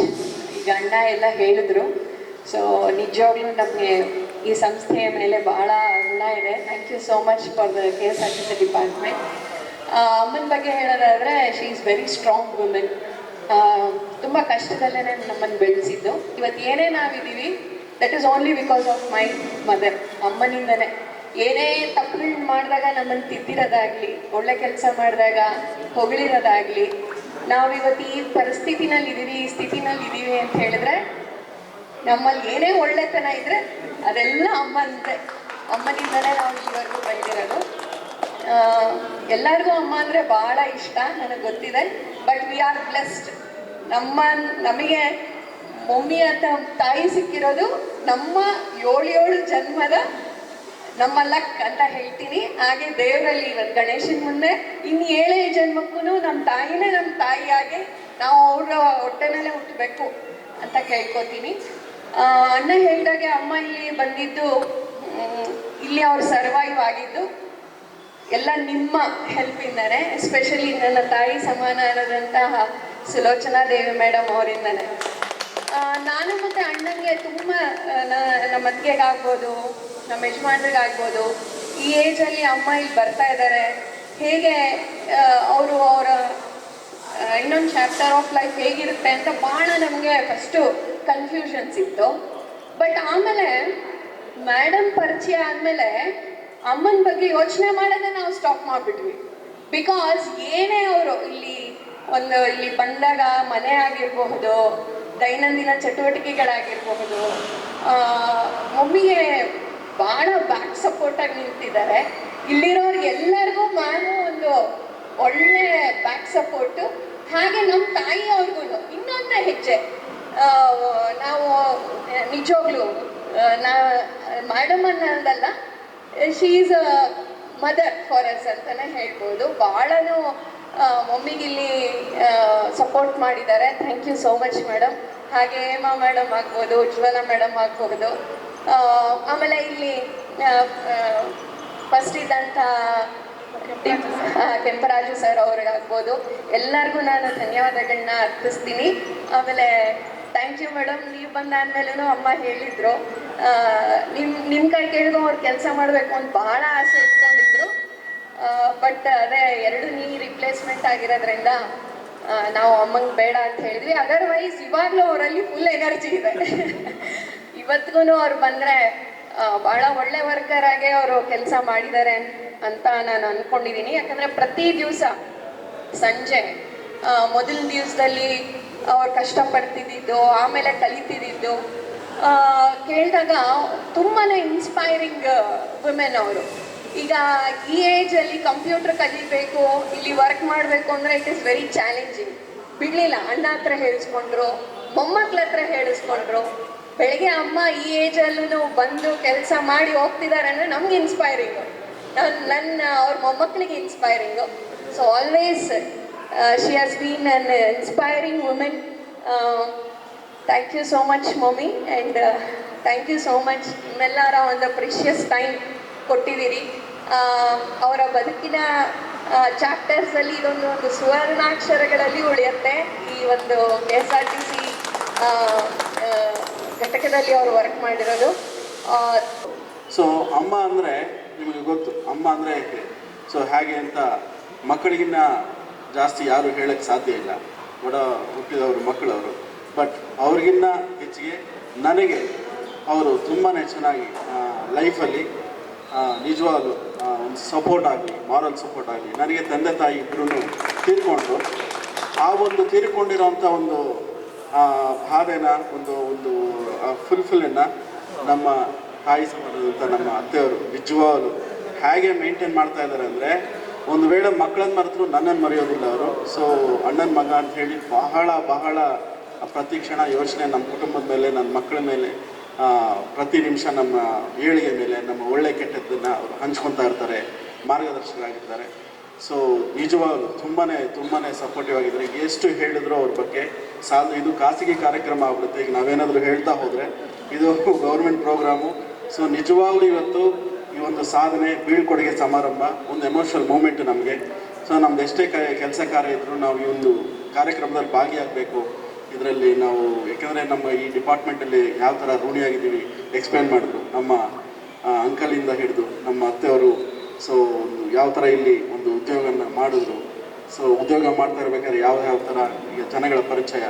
ಈಗ ಅಣ್ಣ ಎಲ್ಲ ಹೇಳಿದ್ರು. ಸೊ ನಿಜವಾಗ್ಲೂ ನಮಗೆ ಈ ಸಂಸ್ಥೆಯ ಮೇಲೆ ಬಹಳ ಋಣ ಇದೆ. Thank you so much for the KSRTC department. ಅಮ್ಮನ ಬಗ್ಗೆ ಹೇಳೋದಾದರೆ she is very strong women. ತುಂಬ ಕಷ್ಟದಲ್ಲೇ ನಮ್ಮನ್ನು ಬೆಳೆಸಿದ್ದು. ಇವತ್ತು ಏನೇ ನಾವಿದ್ದೀವಿ that is only because of my mother. ಅಮ್ಮನಿಂದನೇ ಏನೇ ತಪ್ಪುಗಳನ್ನ ಮಾಡಿದಾಗ ನಮ್ಮನ್ನು ತಿದ್ದಿರೋದಾಗಲಿ, ಒಳ್ಳೆ ಕೆಲಸ ಮಾಡಿದಾಗ ಹೊಗಳಿರೋದಾಗಲಿ, ನಾವಿವತ್ತು ಈ ಪರಿಸ್ಥಿತಿನಲ್ಲಿ ಇದ್ದೀವಿ, ಈ ಸ್ಥಿತಿನಲ್ಲಿ ಇದ್ದೀವಿ ಅಂತ ಹೇಳಿದ್ರೆ ನಮ್ಮಲ್ಲಿ ಏನೇ ಒಳ್ಳೆತನ ಇದ್ದರೆ ಅದೆಲ್ಲ ಅಮ್ಮನಿಂದಲೇ ನಾವು ಇಲ್ಲಿವರೆಗೂ ಬಂದಿರೋದು. ಎಲ್ಲರಿಗೂ ಅಮ್ಮ ಅಂದರೆ ಭಾಳ ಇಷ್ಟ, ನನಗೆ ಗೊತ್ತಿದೆ. But we are blessed. ನಮಗೆ ಮಮ್ಮಿ ಅಂತ ತಾಯಿ ಸಿಕ್ಕಿರೋದು ನಮ್ಮ 7 ಜನ್ಮದ ನಮ್ಮ ಲಕ್ ಅಂತ ಹೇಳ್ತೀನಿ. ಹಾಗೆ ದೇವರಲ್ಲಿ ಇವತ್ತು ಗಣೇಶನ ಮುಂದೆ ಇನ್ನು 7 ಜನ್ಮಕ್ಕೂ ನಮ್ಮ ತಾಯಿನೇ ನಮ್ಮ ತಾಯಿಯಾಗಿ ನಾವು ಅವರ ಹೊಟ್ಟೆನಲ್ಲೇ ಹುಟ್ಟಬೇಕು ಅಂತ ಕೇಳ್ಕೊತೀನಿ. ಅಣ್ಣ ಹೇಳಿದಾಗೆ ಅಮ್ಮ ಇಲ್ಲಿ ಬಂದಿದ್ದು, ಇಲ್ಲಿ ಅವ್ರು ಸರ್ವೈವ್ ಆಗಿದ್ದು ಎಲ್ಲ ನಿಮ್ಮ ಹೆಲ್ಪಿಂದನೇ, ಎಸ್ಪೆಷಲಿ ನನ್ನ ತಾಯಿ ಸಮಾನರಾದಂತಹ ಸುಲೋಚನಾ ದೇವಿ ಮೇಡಮ್ ಅವರಿಂದನೇ. ನಾನು ಮತ್ತು ಅಣ್ಣನಿಗೆ ತುಂಬ ನಮ್ಮ ಅತ್ತಿಗೆಗಾಗ್ಬೋದು, ನಮ್ಮ ಯಜಮಾನ್ರಿಗಾಗ್ಬೋದು, ಈ ಏಜಲ್ಲಿ ಅಮ್ಮ ಇಲ್ಲಿ ಬರ್ತಾ ಇದ್ದಾರೆ, ಹೇಗೆ ಅವರು ಅವರ ಇನ್ನೊಂದು ಚಾಪ್ಟರ್ ಆಫ್ ಲೈಫ್ ಹೇಗಿರುತ್ತೆ ಅಂತ ಭಾಳ ನಮಗೆ ಫಸ್ಟು ಕನ್ಫ್ಯೂಷನ್ಸ್ ಇತ್ತು. ಬಟ್ ಆಮೇಲೆ ಮೇಡಮ್ ಪರಿಚಯ ಆದಮೇಲೆ ಅಮ್ಮನ ಬಗ್ಗೆ ಯೋಚನೆ ಮಾಡೋದೇ ನಾವು ಸ್ಟಾಪ್ ಮಾಡಿಬಿಟ್ವಿ. ಬಿಕಾಸ್ ಏನೇ ಅವರು ಇಲ್ಲಿ ಬಂದಾಗ ಮನೆ ಆಗಿರಬಹುದು, ದೈನಂದಿನ ಚಟುವಟಿಕೆಗಳಾಗಿರಬಹುದು, ಮಮ್ಮಿಗೆ ಭಾಳ ಬ್ಯಾಕ್ ಸಪೋರ್ಟಾಗಿ ನಿಂತಿದ್ದಾರೆ. ಇಲ್ಲಿರೋರಿಗೆ ಎಲ್ಲರಿಗೂ ನಾನು ಒಂದು ಒಳ್ಳೆ ಬ್ಯಾಕ್ ಸಪೋರ್ಟು. ಹಾಗೆ ನಮ್ಮ ತಾಯಿಯವ್ರಿಗೂ ಇನ್ನೊಂದು ಹೆಜ್ಜೆ ನಾವು ನಿಜವಾಗ್ಲೂ ಮೇಡಮ್ ಅನ್ನೋದಲ್ಲ, she is a mother for us ಅಂತಲೇ ಹೇಳ್ಬೋದು. ಭಾಳನೂ ಮಮ್ಮಿಗಿಲ್ಲಿ ಸಪೋರ್ಟ್ ಮಾಡಿದ್ದಾರೆ. Thank you so much madam. ಹಾಗೆ ಹೇಮಾ ಮೇಡಮ್ ಆಗ್ಬೋದು, ಉಜ್ವಲ ಮೇಡಮ್ ಆಗ್ಬೋದು, ಆಮೇಲೆ ಇಲ್ಲಿ ಫಸ್ಟ್ ಇದ್ದಂಥ ಕೆಂಪರಾಜು ಸರ್ ಅವ್ರಿಗಾಗ್ಬೋದು, ಎಲ್ಲರಿಗೂ ನಾನು ಧನ್ಯವಾದಗಳನ್ನ ಅರ್ಪಿಸ್ತೀನಿ. ಆಮೇಲೆ ಥ್ಯಾಂಕ್ ಯು ಮೇಡಮ್. ನೀವು ಬಂದಾದ್ಮೇಲೂ ಅಮ್ಮ ಹೇಳಿದರು, ನಿಮ್ಮ ಕೈ ಕೇಳಿದ್ರು ಅವ್ರು ಕೆಲಸ ಮಾಡಬೇಕು ಅಂತ ಭಾಳ ಆಸೆ ಇಟ್ಕೊಂಡಿದ್ರು. ಬಟ್ ಅದೇ 2 ನೀ ರಿಪ್ಲೇಸ್ಮೆಂಟ್ ಆಗಿರೋದ್ರಿಂದ ನಾವು ಅಮ್ಮಂಗೆ ಬೇಡ ಅಂತ ಹೇಳಿದ್ವಿ. ಅದರ್ವೈಸ್ ಇವಾಗಲೂ ಅವರಲ್ಲಿ ಫುಲ್ ಎನರ್ಜಿ ಇದೆ. ಇವತ್ತಿಗೂ ಅವ್ರು ಬಂದರೆ ಭಾಳ ಒಳ್ಳೆ ವರ್ಕರ್ ಆಗಿ ಅವರು ಕೆಲಸ ಮಾಡಿದ್ದಾರೆ ಅಂತ ನಾನು ಅಂದ್ಕೊಂಡಿದ್ದೀನಿ. ಯಾಕಂದರೆ ಪ್ರತಿ ದಿವಸ ಸಂಜೆ ಮೊದಲನೇ ದಿವಸದಲ್ಲಿ ಅವ್ರು ಕಷ್ಟಪಡ್ತಿದ್ದು, ಆಮೇಲೆ ಕಲಿತಿದ್ದು ಕೇಳಿದಾಗ ತುಂಬಾ ಇನ್ಸ್ಪೈರಿಂಗ್ ವುಮೆನ್ ಅವರು. ಈಗ ಈ ಏಜಲ್ಲಿ ಕಂಪ್ಯೂಟರ್ ಕಲಿಬೇಕು, ಇಲ್ಲಿ ವರ್ಕ್ ಮಾಡಬೇಕು ಅಂದರೆ ಇಟ್ ಈಸ್ ವೆರಿ ಚಾಲೆಂಜಿಂಗ್. ಬಿಡಲಿಲ್ಲ, ಅಣ್ಣ ಹತ್ರ ಹೇಳಿಸ್ಕೊಂಡ್ರು, ಮೊಮ್ಮಕ್ಳ ಹತ್ರ ಹೇಳಿಸ್ಕೊಂಡ್ರು. ಬೆಳಗ್ಗೆ ಅಮ್ಮ ಈ ಏಜಲ್ಲೂ ಬಂದು ಕೆಲಸ ಮಾಡಿ ಹೋಗ್ತಿದ್ದಾರೆ ಅಂದರೆ ನಮ್ಗೆ ಇನ್ಸ್ಪೈರಿಂಗು, ಅವ್ರ ಮೊಮ್ಮಕ್ಕಳಿಗೆ inspiring. So always she has been an inspiring women. Thank you so much mummy, and thank you so much ನಿಮ್ಮೆಲ್ಲರ ಒಂದು ಪ್ರಿಷಿಯಸ್ ಟೈಮ್ ಕೊಟ್ಟಿದ್ದೀರಿ. ಅವರ ಬದುಕಿನ ಚಾಪ್ಟರ್ಸಲ್ಲಿ ಇದೊಂದು ಸುವರ್ಣಾಕ್ಷರಗಳಲ್ಲಿ ಉಳಿಯುತ್ತೆ. ಈ ಒಂದು KSRTC ಘಟಕದಲ್ಲಿ ಅವರು ವರ್ಕ್ ಮಾಡಿರೋದು. ಸೊ ಅಮ್ಮ ಅಂದರೆ ನಿಮಗೆ ಗೊತ್ತು, ಅಮ್ಮ ಅಂದರೆ ಯಾಕೆ, ಸೊ ಹಾಗೆ ಅಂತ ಮಕ್ಕಳಿಗಿನ್ನ ಜಾಸ್ತಿ ಯಾರು ಹೇಳೋಕ್ಕೆ ಸಾಧ್ಯ ಇಲ್ಲ. ಒಡ ಹುಟ್ಟಿದವರು ಮಕ್ಕಳವರು. ಬಟ್ ಅವ್ರಿಗಿನ್ನ ಹೆಚ್ಚಿಗೆ ನನಗೆ ಅವರು ತುಂಬಾ ಚೆನ್ನಾಗಿ ಲೈಫಲ್ಲಿ ನಿಜವಾಗ್ಲೂ ಒಂದು ಸಪೋರ್ಟ್ ಆಗಲಿ, ಮಾರಲ್ ಸಪೋರ್ಟ್ ಆಗಲಿ. ನನಗೆ ತಂದೆ ತಾಯಿ ಇಬ್ಬರೂ ತೀರ್ಕೊಂಡ್ರು. ಆ ಒಂದು ತೀರ್ಕೊಂಡಿರೋಂಥ ಒಂದು ಭಾವನೆನ ಒಂದು ಫುಲ್ಫಿಲನ್ನು ನಮ್ಮ ತಾಯಿ ಸಮಾನದಂಥ ನಮ್ಮ ಅತ್ತೆಯವರು ನಿಜವಾಗಲು ಹೇಗೆ ಮೇಂಟೈನ್ ಮಾಡ್ತಾ ಇದ್ದಾರೆ ಅಂದರೆ, ಒಂದು ವೇಳೆ ಮಕ್ಕಳನ್ನು ಮರೆತರು ನನ್ನನ್ನು ಮರೆಯೋದಿಲ್ಲ ಅವರು. ಸೊ ಅಣ್ಣನ ಮಗ ಅಂತ ಹೇಳಿ ಬಹಳ ಪ್ರತಿ ಕ್ಷಣ ಯೋಚನೆ ನಮ್ಮ ಕುಟುಂಬದ ಮೇಲೆ, ನನ್ನ ಮಕ್ಕಳ ಮೇಲೆ, ಪ್ರತಿ ನಿಮಿಷ ನಮ್ಮ ಏಳಿಗೆ ಮೇಲೆ, ನಮ್ಮ ಒಳ್ಳೆ ಕೆಟ್ಟದ್ದನ್ನು ಅವರು ಹಂಚ್ಕೊತಾ ಇರ್ತಾರೆ, ಮಾರ್ಗದರ್ಶಕರಾಗಿರ್ತಾರೆ. ಸೊ ನಿಜವಾಗಲೂ ತುಂಬಾ ಸಪೋರ್ಟಿವ್ ಆಗಿದ್ದಾರೆ. ಈಗ ಎಷ್ಟು ಹೇಳಿದ್ರು ಅವ್ರ ಬಗ್ಗೆ ಸಾಲು. ಇದು ಖಾಸಗಿ ಕಾರ್ಯಕ್ರಮ ಆಗ್ಬಿಡುತ್ತೆ. ಈಗ ನಾವೇನಾದರೂ ಹೇಳ್ತಾ ಹೋದರೆ ಇದು ಗೌರ್ಮೆಂಟ್ ಪ್ರೋಗ್ರಾಮು. ಸೊ ನಿಜವಾಗ್ಲೂ ಇವತ್ತು ಈ ಒಂದು ಸಾಧನೆ ಬೀಳ್ಕೊಡುಗೆ ಸಮಾರಂಭ ಒಂದು ಎಮೋಷನಲ್ ಮೂಮೆಂಟ್ ನಮಗೆ. ಸೊ ನಮ್ದು ಎಷ್ಟೇ ಕೆಲಸ ಕಾರ್ಯ ಇದ್ದರೂ ನಾವು ಈ ಒಂದು ಕಾರ್ಯಕ್ರಮದಲ್ಲಿ ಭಾಗಿಯಾಗಬೇಕು. ಇದರಲ್ಲಿ ನಾವು ಯಾಕೆಂದರೆ ನಮ್ಮ ಈ ಡಿಪಾರ್ಟ್ಮೆಂಟಲ್ಲಿ ಯಾವ ಥರ ಋಣಿಯಾಗಿದ್ದೀವಿ ಎಕ್ಸ್ಪ್ಲೇನ್ ಮಾಡಿದ್ರು ನಮ್ಮ ಅಂಕಲಿಂದ ಹಿಡಿದು ನಮ್ಮ ಅತ್ತೆಯವರು. ಸೊ ಯಾವ ಥರ ಇಲ್ಲಿ ಒಂದು ಉದ್ಯೋಗನ ಮಾಡಿದ್ರು. ಸೊ ಉದ್ಯೋಗ ಮಾಡ್ತಾ ಇರ್ಬೇಕಾದ್ರೆ ಯಾವ ಥರ ಈಗ ಜನಗಳ ಪರಿಚಯ,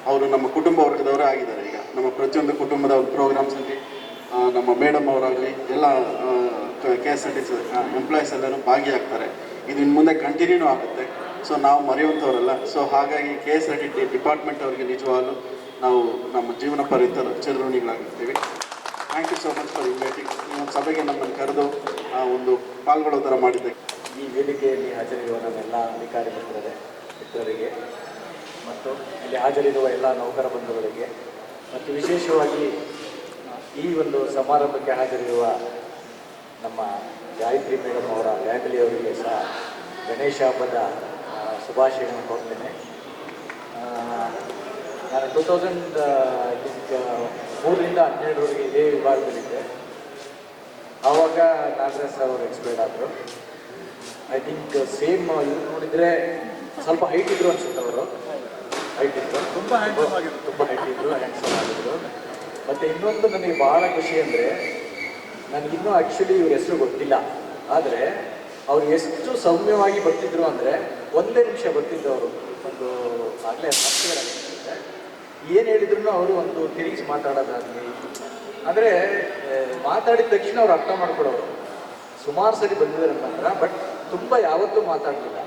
ಅವರು ನಮ್ಮ ಕುಟುಂಬ ವರ್ಗದವರೇ ಆಗಿದ್ದಾರೆ. ಈಗ ನಮ್ಮ ಪ್ರತಿಯೊಂದು ಕುಟುಂಬದ ಪ್ರೋಗ್ರಾಮ್ಸಲ್ಲಿ ನಮ್ಮ ಮೇಡಮ್ ಅವರಾಗಲಿ ಎಲ್ಲ KSRTC ಎಂಪ್ಲಾಯೀಸ್ ಎಲ್ಲರೂ ಭಾಗಿಯಾಗ್ತಾರೆ. ಇದು ಇನ್ನು ಮುಂದೆ ಕಂಟಿನ್ಯೂನೂ ಆಗುತ್ತೆ. ಸೊ ನಾವು ಮರೆಯುವಂಥವರಲ್ಲ. ಸೊ ಹಾಗಾಗಿ KSRTC ಡಿಪಾರ್ಟ್ಮೆಂಟ್ ಅವರಿಗೆ ನಿಜವಾಗಲೂ ನಾವು ನಮ್ಮ ಜೀವನ ಪರ್ಯಂತ ಚಿರಋಣಿಗಳಾಗಿರ್ತೀವಿ. Thank you so much for inviting. ಈ ಒಂದು ಸಭೆಗೆ ನಮ್ಮನ್ನು ಕರೆದು ಒಂದು ಪಾಲ್ಗೊಳ್ಳೋ ಥರ ಮಾಡಿದ್ದೆ. ಈ ವೇದಿಕೆಯಲ್ಲಿ ಹಾಜರಿರುವ ನಮ್ಮೆಲ್ಲ ಅಧಿಕಾರಿ ಮಿತ್ರರಿಗೆ ಮತ್ತು ಇಲ್ಲಿ ಹಾಜರಿರುವ ಎಲ್ಲ ನೌಕರ ಬಂಧುಗಳಿಗೆ ಮತ್ತು ವಿಶೇಷವಾಗಿ ಈ ಒಂದು ಸಮಾರಂಭಕ್ಕೆ ಹಾಜರಿರುವ ನಮ್ಮ ಗಾಯತ್ರಿ ಮೇಡಮ್ ಅವರ ಫ್ಯಾಮಿಲಿಯವರಿಗೆ ಸಹ ಗಣೇಶ ಹಬ್ಬದ ಶುಭಾಶಯಗಳನ್ನು ಕೊಡ್ತೇನೆ. ನಾನು 2003-12 ಇದೇ ವಿಭಾಗದಲ್ಲಿದ್ದೆ. ಆವಾಗ ನಾಗರಾಜ್ ಅವರು ಎಕ್ಸ್ಪೈರ್ಡ್ ಆದರು. ಐ ಥಿಂಕ್ ಸೇಮ್ ಇವ್ರು ನೋಡಿದರೆ ಸ್ವಲ್ಪ ಹೈಟ್ ಇದ್ರು ಅನ್ಸುತ್ತೆ. ಅವರು ಹೈಟ್ ಇದ್ರು, ತುಂಬ ಹೈಟ್ ಇದ್ರು, ಹ್ಯಾಂಡ್ಸಮ್ ಆಗಿದ್ರು. ಮತ್ತು ಇನ್ನೊಂದು ನನಗೆ ಭಾಳ ಖುಷಿ ಅಂದರೆ, ನನಗಿನ್ನೂ ಆ್ಯಕ್ಚುಲಿ ಇವ್ರ ಹೆಸರು ಗೊತ್ತಿಲ್ಲ, ಆದರೆ ಅವ್ರು ಎಷ್ಟು ಸೌಮ್ಯವಾಗಿ ಬರ್ತಿದ್ರು ಅಂದರೆ ಒಂದೇ ನಿಮಿಷ ಬರ್ತಿದ್ರು ಅವರು. ಒಂದು ಆಗಲೇ ಮಾತುಗಳಾಗಿರುತ್ತೆ, ಏನು ಹೇಳಿದ್ರು ಅವರು ಒಂದು ತಿರುಗಿಸಿ ಮಾತಾಡೋದಾಗಲಿ, ಅಂದರೆ ಮಾತಾಡಿದ ತಕ್ಷಣ ಅವ್ರು ಅರ್ಥ ಮಾಡ್ಕೊಳ್ಳೋರು. ಸುಮಾರು ಸರಿ ಬಂದಿದ್ದಾರೆ ನಂತರ, ಬಟ್ ತುಂಬ ಯಾವತ್ತೂ ಮಾತಾಡಲಿಲ್ಲ.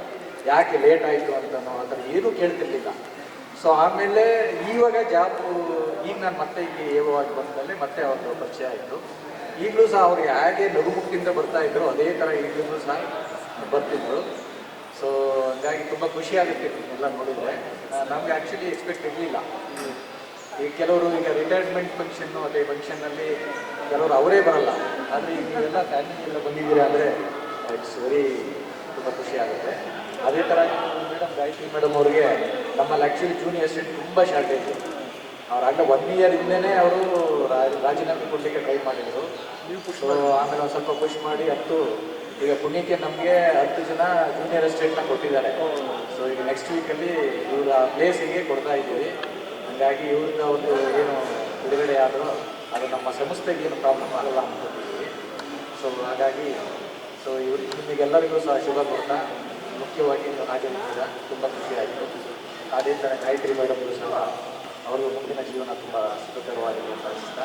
ಯಾಕೆ ಲೇಟ್ ಆಯಿತು ಅಂತನೋ ಆ ಥರ ಏನೂ ಕೇಳ್ತಿರ್ಲಿಲ್ಲ. ಸೊ ಆಮೇಲೆ ಇವಾಗ ಈಗ ನಾನು ಮತ್ತೆ ಇಲ್ಲಿ ಏವವಾಗಿ ಬಂದಮೇಲೆ ಮತ್ತೆ ಅವ್ರದ್ದು ಪರಿಚಯ ಆಯಿತು. ಈಗಲೂ ಸಹ ಅವ್ರು ಹೇಗೆ ನಗುಮುಖದಿಂದ ಬರ್ತಾಯಿದ್ರು ಅದೇ ಥರ ಈಗಲೂ ಸಹ ಬರ್ತಿದ್ರು. ಸೊ ಹಂಗಾಗಿ ತುಂಬ ಖುಷಿ ಆಗುತ್ತೆ ಎಲ್ಲ ನೋಡಿದರೆ. ನಮಗೆ ಆ್ಯಕ್ಚುಲಿ ಎಕ್ಸ್ಪೆಕ್ಟ್ ಇರಲಿಲ್ಲ. ಈಗ ಕೆಲವರು ಈಗ ರಿಟೈರ್ಮೆಂಟ್ ಫಂಕ್ಷನ್ನು ಅದೇ ಫಂಕ್ಷನ್ನಲ್ಲಿ ಕೆಲವರು ಅವರೇ ಬರಲ್ಲ, ಆದರೆ ಈಗ ನೀವೆಲ್ಲ ಫ್ಯಾಮಿಲಿ ಎಲ್ಲ ಬಂದಿದ್ದೀರಾ ಅಂದರೆ ಇಟ್ಸ್ ವೆರಿ ತುಂಬ ಖುಷಿ ಆಗುತ್ತೆ. ಅದೇ ಥರ ಮೇಡಮ್ ಗಾಯತ್ರಿ ಮೇಡಮ್ ಅವ್ರಿಗೆ ನಮ್ಮಲ್ಲಿ ಆ್ಯಕ್ಚುಲಿ ಜೂನಿಯರ್ ಸ್ಟೂಡೆಂಟ್ ತುಂಬ ಶಾರ್ಟೇಜ್. ಅವ್ರಾಗಲೇ 1 ಇಯರ್ ಹಿಂದೆ ಅವರು ರಾಜೀನಾಮೆ ಕೊಡಲಿಕ್ಕೆ ಟ್ರೈ ಮಾಡಿದರು. ಸೊ ಆಮೇಲೆ ಒಂದು ಸ್ವಲ್ಪ ಪುಷ್ ಮಾಡಿ ಈಗ ಪುಣ್ಯಕ್ಕೆ ನಮಗೆ 10 ಜನ ಜೂನಿಯರ್ ಅಸಿಸ್ಟೆಂಟ್ನ ಕೊಟ್ಟಿದ್ದಾರೆ. ಸೊ ಈಗ ನೆಕ್ಸ್ಟ್ ವೀಕಲ್ಲಿ ಇವರ ಪ್ಲೇಸಿಗೆ ಕೊಡ್ತಾ ಇದ್ದೀವಿ. ಹಾಗಾಗಿ ಇವ್ರನ್ನ ಒಂದು ಏನು ಬಿಡುಗಡೆ ಆದರೂ ಅದು ನಮ್ಮ ಸಂಸ್ಥೆಗೆ ಏನು ಪ್ರಾಬ್ಲಮ್ ಆಗಲ್ಲ ಅಂದ್ಕೊಳ್ತಿದ್ದೀವಿ. ಸೊ ಹಾಗಾಗಿ ನಿಮಗೆಲ್ಲರಿಗೂ ಸಹ ಶುಭ ಕೊಡ್ತಾ, ಮುಖ್ಯವಾಗಿ ನೀವು ಹಾಜರಿದ್ದೀರ, ತುಂಬ ಖುಷಿಯಾಯಿತು. ಅದೇ ಥರ ಗಾಯತ್ರಿ ಮೇಡಮ್ಗೂ ಸಹ ಅವ್ರಿಗೂ ಮುಂದಿನ ಜೀವನ ತುಂಬ ಸುಖಕರವಾಗಿದೆ ಅಂತ ಅನಿಸ್ತಾ,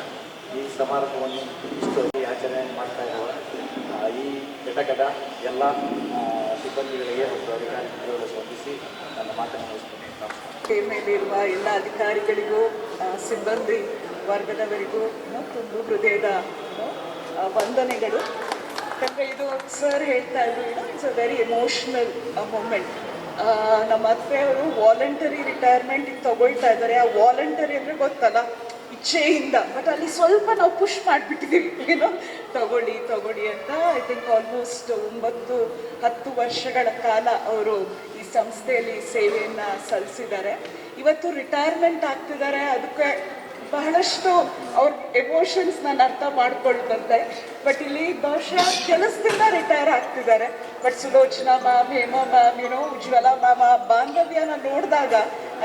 ಈ ಸಮಾರಂಭವನ್ನು ಇಷ್ಟು ಆಚರಣೆ ಮಾಡ್ತಾ ಇರುವ ಈ ಘಟಕದ ಎಲ್ಲ ಸಿಬ್ಬಂದಿಗಳಿಗೆ ಮತ್ತು ಅಧಿಕಾರಿಗಳು ಸ್ಪಂದಿಸಿ ನನ್ನ ಮಾತನ್ನು ಮುಗಿಸ್ತೇನೆ. ನಮಸ್ಕಾರ. ಮೇಲಿರುವ ಎಲ್ಲ ಅಧಿಕಾರಿಗಳಿಗೂ ಸಿಬ್ಬಂದಿ ವರ್ಗದವರಿಗೂ ತುಂಬ ಹೃದಯದ ವಂದನೆಗಳು. ಯಾಕಂದರೆ ಇದು ಸರ್ ಹೇಳ್ತಾ ಇದ್ರು, it's a very emotional moment. ನಮ್ಮ ಅತ್ತೆಯವರು ವಾಲಂಟರಿ ರಿಟೈರ್ಮೆಂಟಿಗೆ ತಗೊಳ್ತಾ ಇದ್ದಾರೆ. ಆ ವಾಲಂಟರಿ ಅಂದರೆ ಗೊತ್ತಲ್ಲ, ಇಚ್ಛೆಯಿಂದ. ಬಟ್ ಅಲ್ಲಿ ಸ್ವಲ್ಪ ನಾವು ಪುಷ್ ಮಾಡಿಬಿಟ್ಟಿದ್ದೀವಿ, ತಗೊಳ್ಳಿ ಅಂತ. ಐ ಥಿಂಕ್ ಆಲ್ಮೋಸ್ಟ್ 9-10 ವರ್ಷಗಳ ಕಾಲ ಅವರು ಈ ಸಂಸ್ಥೆಯಲ್ಲಿ ಸೇವೆಯನ್ನು ಸಲ್ಲಿಸಿದ್ದಾರೆ. ಇವತ್ತು ರಿಟೈರ್ಮೆಂಟ್ ಆಗ್ತಿದ್ದಾರೆ. ಅದಕ್ಕೆ ಬಹಳಷ್ಟು ಅವ್ರ ಎಮೋಷನ್ಸ್ ನಾನು ಅರ್ಥ ಮಾಡ್ಕೊಳ್ತಂತೆ. ಬಟ್ ಇಲ್ಲಿ ಬಹುಶಃ ಕೆಲಸದಿಂದ ರಿಟೈರ್ ಆಗ್ತಿದ್ದಾರೆ. But Sulochana ma'am, Hema ma'am, Ujjwala ma'am, ಆ ಬಾಂಧವ್ಯನ ನೋಡಿದಾಗ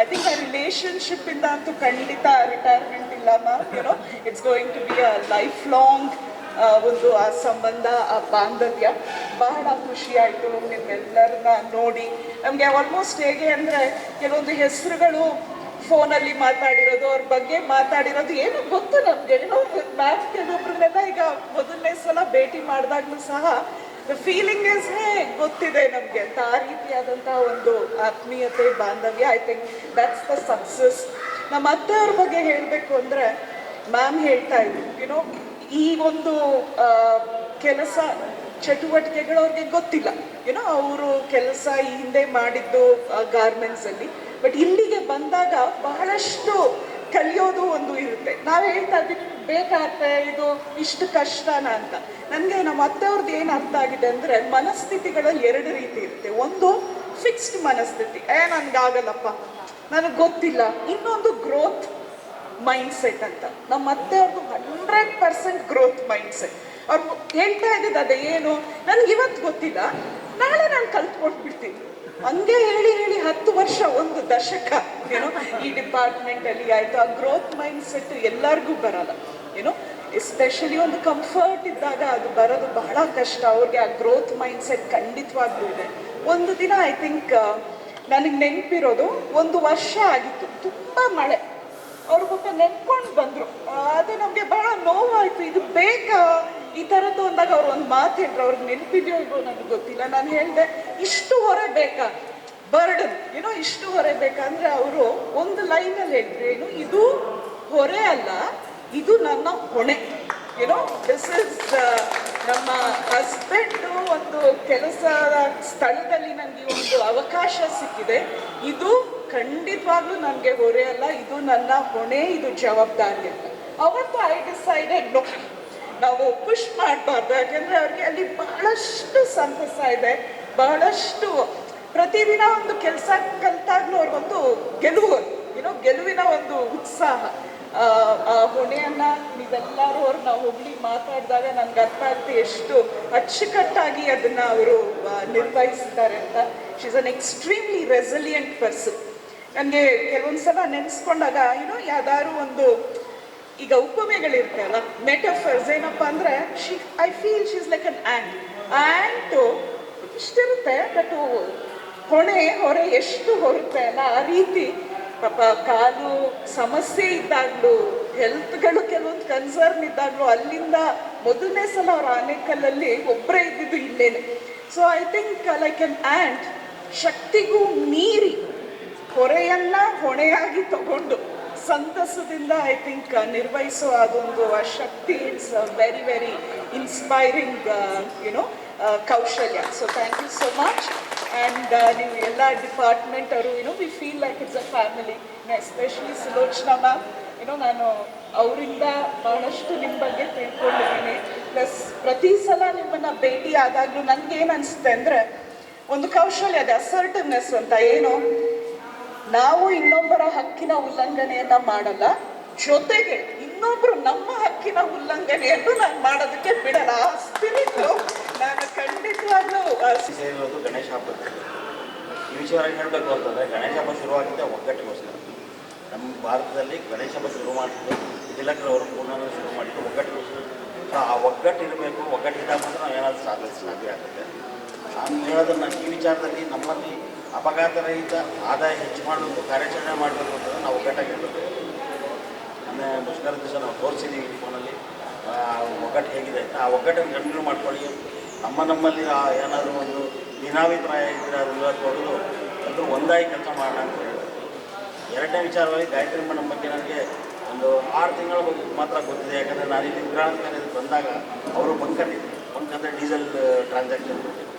ಐ ಥಿಂಕ್ ಆ ರಿಲೇಷನ್ಶಿಪ್ಪಿಂದ ಅಂತೂ ಖಂಡಿತ ರಿಟೈರ್ಮೆಂಟ್ ಇಲ್ಲ ma'am. It's going to be a life long ಒಂದು ಆ ಸಂಬಂಧ, ಆ ಬಾಂಧವ್ಯ. ಬಹಳ ಖುಷಿಯಾಯಿತು ನಿಮ್ಮೆಲ್ಲರನ್ನ ನೋಡಿ. ನಮಗೆ ಆಲ್ಮೋಸ್ಟ್ ಹೇಗೆ ಅಂದರೆ ಕೆಲವೊಂದು ಹೆಸರುಗಳು ಫೋನಲ್ಲಿ ಮಾತಾಡಿರೋದು, ಅವ್ರ ಬಗ್ಗೆ ಮಾತಾಡಿರೋದು ಏನು ಗೊತ್ತು ನಮಗೆ. ಮ್ಯಾಮ್ ಕೆಲವೊಬ್ರನ್ನೆಲ್ಲ ಈಗ ಮೊದಲನೇ ಸಲ ಭೇಟಿ ಮಾಡಿದಾಗಲೂ ಸಹ ದ ಫೀಲಿಂಗ್ ಇಸ್ ಗೊತ್ತಿದೆ ನಮಗೆ ಅಂತ. ಆ ರೀತಿಯಾದಂಥ ಒಂದು ಆತ್ಮೀಯತೆ, ಬಾಂಧವ್ಯ, I think that's the success. ನಮ್ಮ ಅತ್ತೆಯವ್ರ ಬಗ್ಗೆ ಹೇಳಬೇಕು ಅಂದರೆ, ಮ್ಯಾಮ್ ಹೇಳ್ತಾ ಇದ್ರು, ಈ ಒಂದು ಕೆಲಸ ಚಟುವಟಿಕೆಗಳು ಅವ್ರಿಗೆ ಗೊತ್ತಿಲ್ಲ. ಅವರು ಕೆಲಸ ಈ ಹಿಂದೆ ಮಾಡಿದ್ದು ಗಾರ್ಮೆಂಟ್ಸಲ್ಲಿ. ಬಟ್ ಇಲ್ಲಿಗೆ ಬಂದಾಗ ಬಹಳಷ್ಟು ಕಲಿಯೋದು ಒಂದು ಇರುತ್ತೆ. ನಾವು ಹೇಳ್ತಾ ಇದ್ದೀವಿ ಬೇಕಾಗುತ್ತೆ ಇದು ಇಷ್ಟು ಕಷ್ಟನ ಅಂತ. ನನಗೆ ನಮ್ಮ ಅತ್ತೆಯವ್ರದ್ದು ಏನು ಅರ್ಥ ಆಗಿದೆ ಅಂದರೆ, ಮನಸ್ಥಿತಿಗಳಲ್ಲಿ 2 ರೀತಿ ಇರುತ್ತೆ. ಒಂದು ಫಿಕ್ಸ್ಡ್ ಮನಸ್ಥಿತಿ, ನನಗಾಗಲ್ಲಪ್ಪ, ನನಗೆ ಗೊತ್ತಿಲ್ಲ. ಇನ್ನೊಂದು ಗ್ರೋತ್ ಮೈಂಡ್ ಸೆಟ್ ಅಂತ. ನಮ್ಮ ಅತ್ತೆಯವ್ರದ್ದು 100% ಗ್ರೋತ್ ಮೈಂಡ್ ಸೆಟ್. ಅವ್ರು ಹೇಳ್ತಾ ಇದ್ದಿದ್ದು ಅದೇ, ಏನು ನನಗೆ ಇವತ್ತು ಗೊತ್ತಿಲ್ಲ, ನಾಳೆ ನಾನು ಕಲ್ತ್ಕೊಟ್ಬಿಡ್ತೀನಿ. ಹಂಗೆ ಹೇಳಿ ಹೇಳಿ 10 ವರ್ಷ, 1 ದಶಕ ಏನೋ ಈ ಡಿಪಾರ್ಟ್ಮೆಂಟಲ್ಲಿ ಆಯಿತು. ಆ ಗ್ರೋತ್ ಮೈಂಡ್ ಸೆಟ್ ಎಲ್ಲರಿಗೂ ಬರಲ್ಲ ಏನೋ, ಎಸ್ಪೆಷಲಿ ಒಂದು ಕಂಫರ್ಟ್ ಇದ್ದಾಗ ಅದು ಬರೋದು ಬಹಳ ಕಷ್ಟ. ಅವ್ರಿಗೆ ಆ ಗ್ರೋತ್ ಮೈಂಡ್ ಸೆಟ್ ಖಂಡಿತವಾಗ್ಲೂ ಇದೆ. ಒಂದು ದಿನ ಐ ಥಿಂಕ್ ನನಗೆ ನೆನಪಿರೋದು, 1 ವರ್ಷ ಆಗಿತ್ತು, ತುಂಬ ಮಳೆ. ಅವ್ರು ಪಾಪ ನೆನ್ಕೊಂಡು ಬಂದರು. ಅದು ನಮಗೆ ಬಹಳ ನೋವಾಯಿತು. ಇದು ಬೇಕಾ ಈ ಥರದ್ದು ಅಂದಾಗ ಅವ್ರು ಒಂದು ಮಾತು ಹೇಳಿದ್ರು, ಅವ್ರಿಗೆ ನೆನಪಿದೆಯೋ ಇಲ್ವೋ ನನಗೆ ಗೊತ್ತಿಲ್ಲ. ನಾನು ಹೇಳಿದೆ, ಇಷ್ಟು ಹೊರೆ ಬೇಕಾ, ಬರ್ಡನ್ ಏನೋ ಇಷ್ಟು ಹೊರೆ ಬೇಕಂದ್ರೆ ಅವರು ಒಂದು ಲೈನಲ್ಲಿ ಹೇಳಿದ್ರು, ಏನು ಇದು ಹೊರೆ ಅಲ್ಲ, ಇದು ನನ್ನ ಹೊಣೆ. ಏನೋ ದಿಸ್ ಇಸ್ ನಮ್ಮ ಹಸ್ಬೆಂಡು ಒಂದು ಕೆಲಸದ ಸ್ಥಳದಲ್ಲಿ ನನಗೆ ಒಂದು ಅವಕಾಶ ಸಿಕ್ಕಿದೆ, ಇದು ಖಂಡಿತವಾಗ್ಲೂ ನನಗೆ ಹೊರೆ ಅಲ್ಲ, ಇದು ನನ್ನ ಹೊಣೆ, ಇದು ಜವಾಬ್ದಾರಿ ಅಂತ. ಅವತ್ತು ಐ ಡಿಸೈಡೆಡ್ ನೋ, ನಾವು ಪುಷ್ ಮಾಡಬಾರ್ದು. ಯಾಕೆಂದರೆ ಅವ್ರಿಗೆ ಅಲ್ಲಿ ಬಹಳಷ್ಟು ಸಂತಸ ಇದೆ, ಬಹಳಷ್ಟು ಪ್ರತಿದಿನ ಒಂದು ಕೆಲಸ ಕಲಿತಾಗ್ಲೂ ಅವ್ರಿಗೊಂದು ಗೆಲುವು, ಏನೋ ಗೆಲುವಿನ ಒಂದು ಉತ್ಸಾಹ. ಆ ಹೊಣೆಯನ್ನು ನೀವೆಲ್ಲರೂ ಅವ್ರು ನಾವು ಹೋಗ್ಲಿ ಮಾತಾಡಿದಾಗ ನನಗೆ ಅರ್ಥ ಆಗುತ್ತೆ ಎಷ್ಟು ಅಚ್ಚುಕಟ್ಟಾಗಿ ಅದನ್ನು ಅವರು ನಿರ್ವಹಿಸಿದ್ದಾರೆ ಅಂತ. She is an extremely resilient person. ನನಗೆ ಕೆಲವೊಂದು ಸಲ ನೆನೆಸ್ಕೊಂಡಾಗ ಏನೋ ಯಾವ್ದಾದ್ರು ಒಂದು ಈಗ ಉಪಮೆಗಳಿರ್ತಲ್ಲ, ಮೆಟಫರ್ಸ್, ಏನಪ್ಪ ಅಂದರೆ I feel she is like an ant ಇಷ್ಟಿರುತ್ತೆ, ಬಟ್ ಹೊರೆ ಎಷ್ಟು ಹೊರುತ್ತೆ ಅಲ್ಲ, ಆ ರೀತಿ ಪಾಪ ಕಾಲು ಸಮಸ್ಯೆ ಇದ್ದಾಗಲೂ, ಹೆಲ್ತ್ಗಳು ಕೆಲವೊಂದು ಕನ್ಸರ್ನ್ ಇದ್ದಾಗಲೂ ಅಲ್ಲಿಂದ ಮೊದಲನೇ ಸಲ ಅವ್ರ ಆನೇಕಲ್ಲಲ್ಲಿ ಒಬ್ಬರೇ ಇದ್ದಿದ್ದು ಇಲ್ಲೇನೆ. So I think like an ant ಶಕ್ತಿಗೂ ಮೀರಿ ಹೊರೆಯನ್ನ ಹೊಣೆಯಾಗಿ ತಗೊಂಡು ಸಂತಸದಿಂದ ಐ ಥಿಂಕ್ ನಿರ್ವಹಿಸೋ ಅದೊಂದು ಆ ಶಕ್ತಿ. It's very very inspiring you know ಕೌಶಲ್ಯ. So thank you so much. And ನೀವು ಎಲ್ಲ ಡಿಪಾರ್ಟ್ಮೆಂಟ್ ಅವರು we feel like it's a family. Especially Sulochana ma'am, ನಾನು ಅವರಿಂದ ಬಹಳಷ್ಟು ನಿಮ್ಮ ಬಗ್ಗೆ ತಿಳ್ಕೊಂಡಿದ್ದೀನಿ. ಪ್ಲಸ್ ಪ್ರತಿ ಸಲ ನಿಮ್ಮನ್ನು ಭೇಟಿ ಆದಾಗಲೂ ನನಗೇನು ಅನಿಸುತ್ತೆ ಅಂದರೆ ಒಂದು ಕೌಶಲ್ಯ ಇದೆ, ಅಸರ್ಟಿವ್ನೆಸ್ ಅಂತ. ಏನು, ನಾವು ಇನ್ನೊಬ್ಬರ ಹಕ್ಕಿನ ಉಲ್ಲಂಘನೆಯನ್ನ ಮಾಡಲ್ಲ, ಜೊತೆಗೆ ಇನ್ನೊಬ್ರು ನಮ್ಮ ಹಕ್ಕಿನ ಉಲ್ಲಂಘನೆಯನ್ನು ನಾನು ಮಾಡೋದಕ್ಕೆ ಬಿಡಲ್ಲ. ಆ ಸ್ಪಿರಿಟ್ ನಾನು ಖಂಡಿತವಾಗ್ಲೂ ಸೇರಿರೋದು ಗಣೇಶ ಹಬ್ಬದಲ್ಲಿ. ಈ ವಿಷಯವಾಗಿ ಹೇಳಬೇಕು ಅಂತಂದರೆ, ಗಣೇಶ ಹಬ್ಬ ಶುರುವಾಗಿದ್ದೆ ಒಗ್ಗಟ್ಟಿಗೋಸ್ಕರ. ನಮ್ಮ ಭಾರತದಲ್ಲಿ ಗಣೇಶ ಹಬ್ಬ ಶುರು ಮಾಡಿದ್ದು ತಿಲಕರವರು ಪೂರ್ಣ ಶುರು ಮಾಡಿದ್ದು ಒಗ್ಗಟ್ಟಿಗೋಸ್ಕರ. ಸೊ ಆ ಒಗ್ಗಟ್ಟು ಇರಬೇಕು, ಒಗ್ಗಟ್ಟಿದ್ದಾಗ ಮಾತ್ರ ನಾವು ಏನಾದರೂ ಸಾಧ್ಯ ಆಗುತ್ತೆ. ನಾನು ಹೇಳೋದನ್ನು ಈ ವಿಚಾರದಲ್ಲಿ ನಮ್ಮಲ್ಲಿ ಅಪಘಾತ ರಹಿತ ಆದಾಯ ಹೆಚ್ಚು ಮಾಡಬೇಕು, ಕಾರ್ಯಾಚರಣೆ ಮಾಡಬೇಕು ಅಂತಂದರೆ ನಾವು ಒಗ್ಗಟ್ಟಾಗಿರಬೇಕು. ಮೊನ್ನೆ ಮುಷ್ಕರ ದಿವಸ ನಾವು ತೋರಿಸಿದ್ದೀವಿ ಫೋನಲ್ಲಿ ಒಗ್ಗಟ್ಟು ಹೇಗಿದೆ ಅಂತ. ಆ ಒಗ್ಗಟ್ಟನ್ನು ಕಂಟಿನ್ಯೂ ಮಾಡ್ಕೊಳ್ಳಿ. ನಮ್ಮಲ್ಲಿ ಏನಾದರೂ ಒಂದು ಭಿನ್ನಾಭಿಪ್ರಾಯ ಇದ್ದರೆ ಅದೆಲ್ಲ ತೊಡೆದು ಎಲ್ಲರೂ ಒಂದಾಗಿ ಕೆಲಸ ಮಾಡೋಣ ಅಂತ ಹೇಳಿದ್ರು. ಎರಡನೇ ವಿಚಾರವಾಗಿ ಗಾಯತ್ರಿ ಮೇಡಮ್ ಬಗ್ಗೆ ನನಗೆ ಒಂದು 6 ತಿಂಗಳ ಮಾತ್ರ ಗೊತ್ತಿದೆ. ಯಾಕಂದರೆ ನಾನು ಇಲ್ಲಿ ವಿಕ್ರಾಂತ ಬಂದಾಗ ಅವರು ಬಂಕಂದರೆ diesel transaction.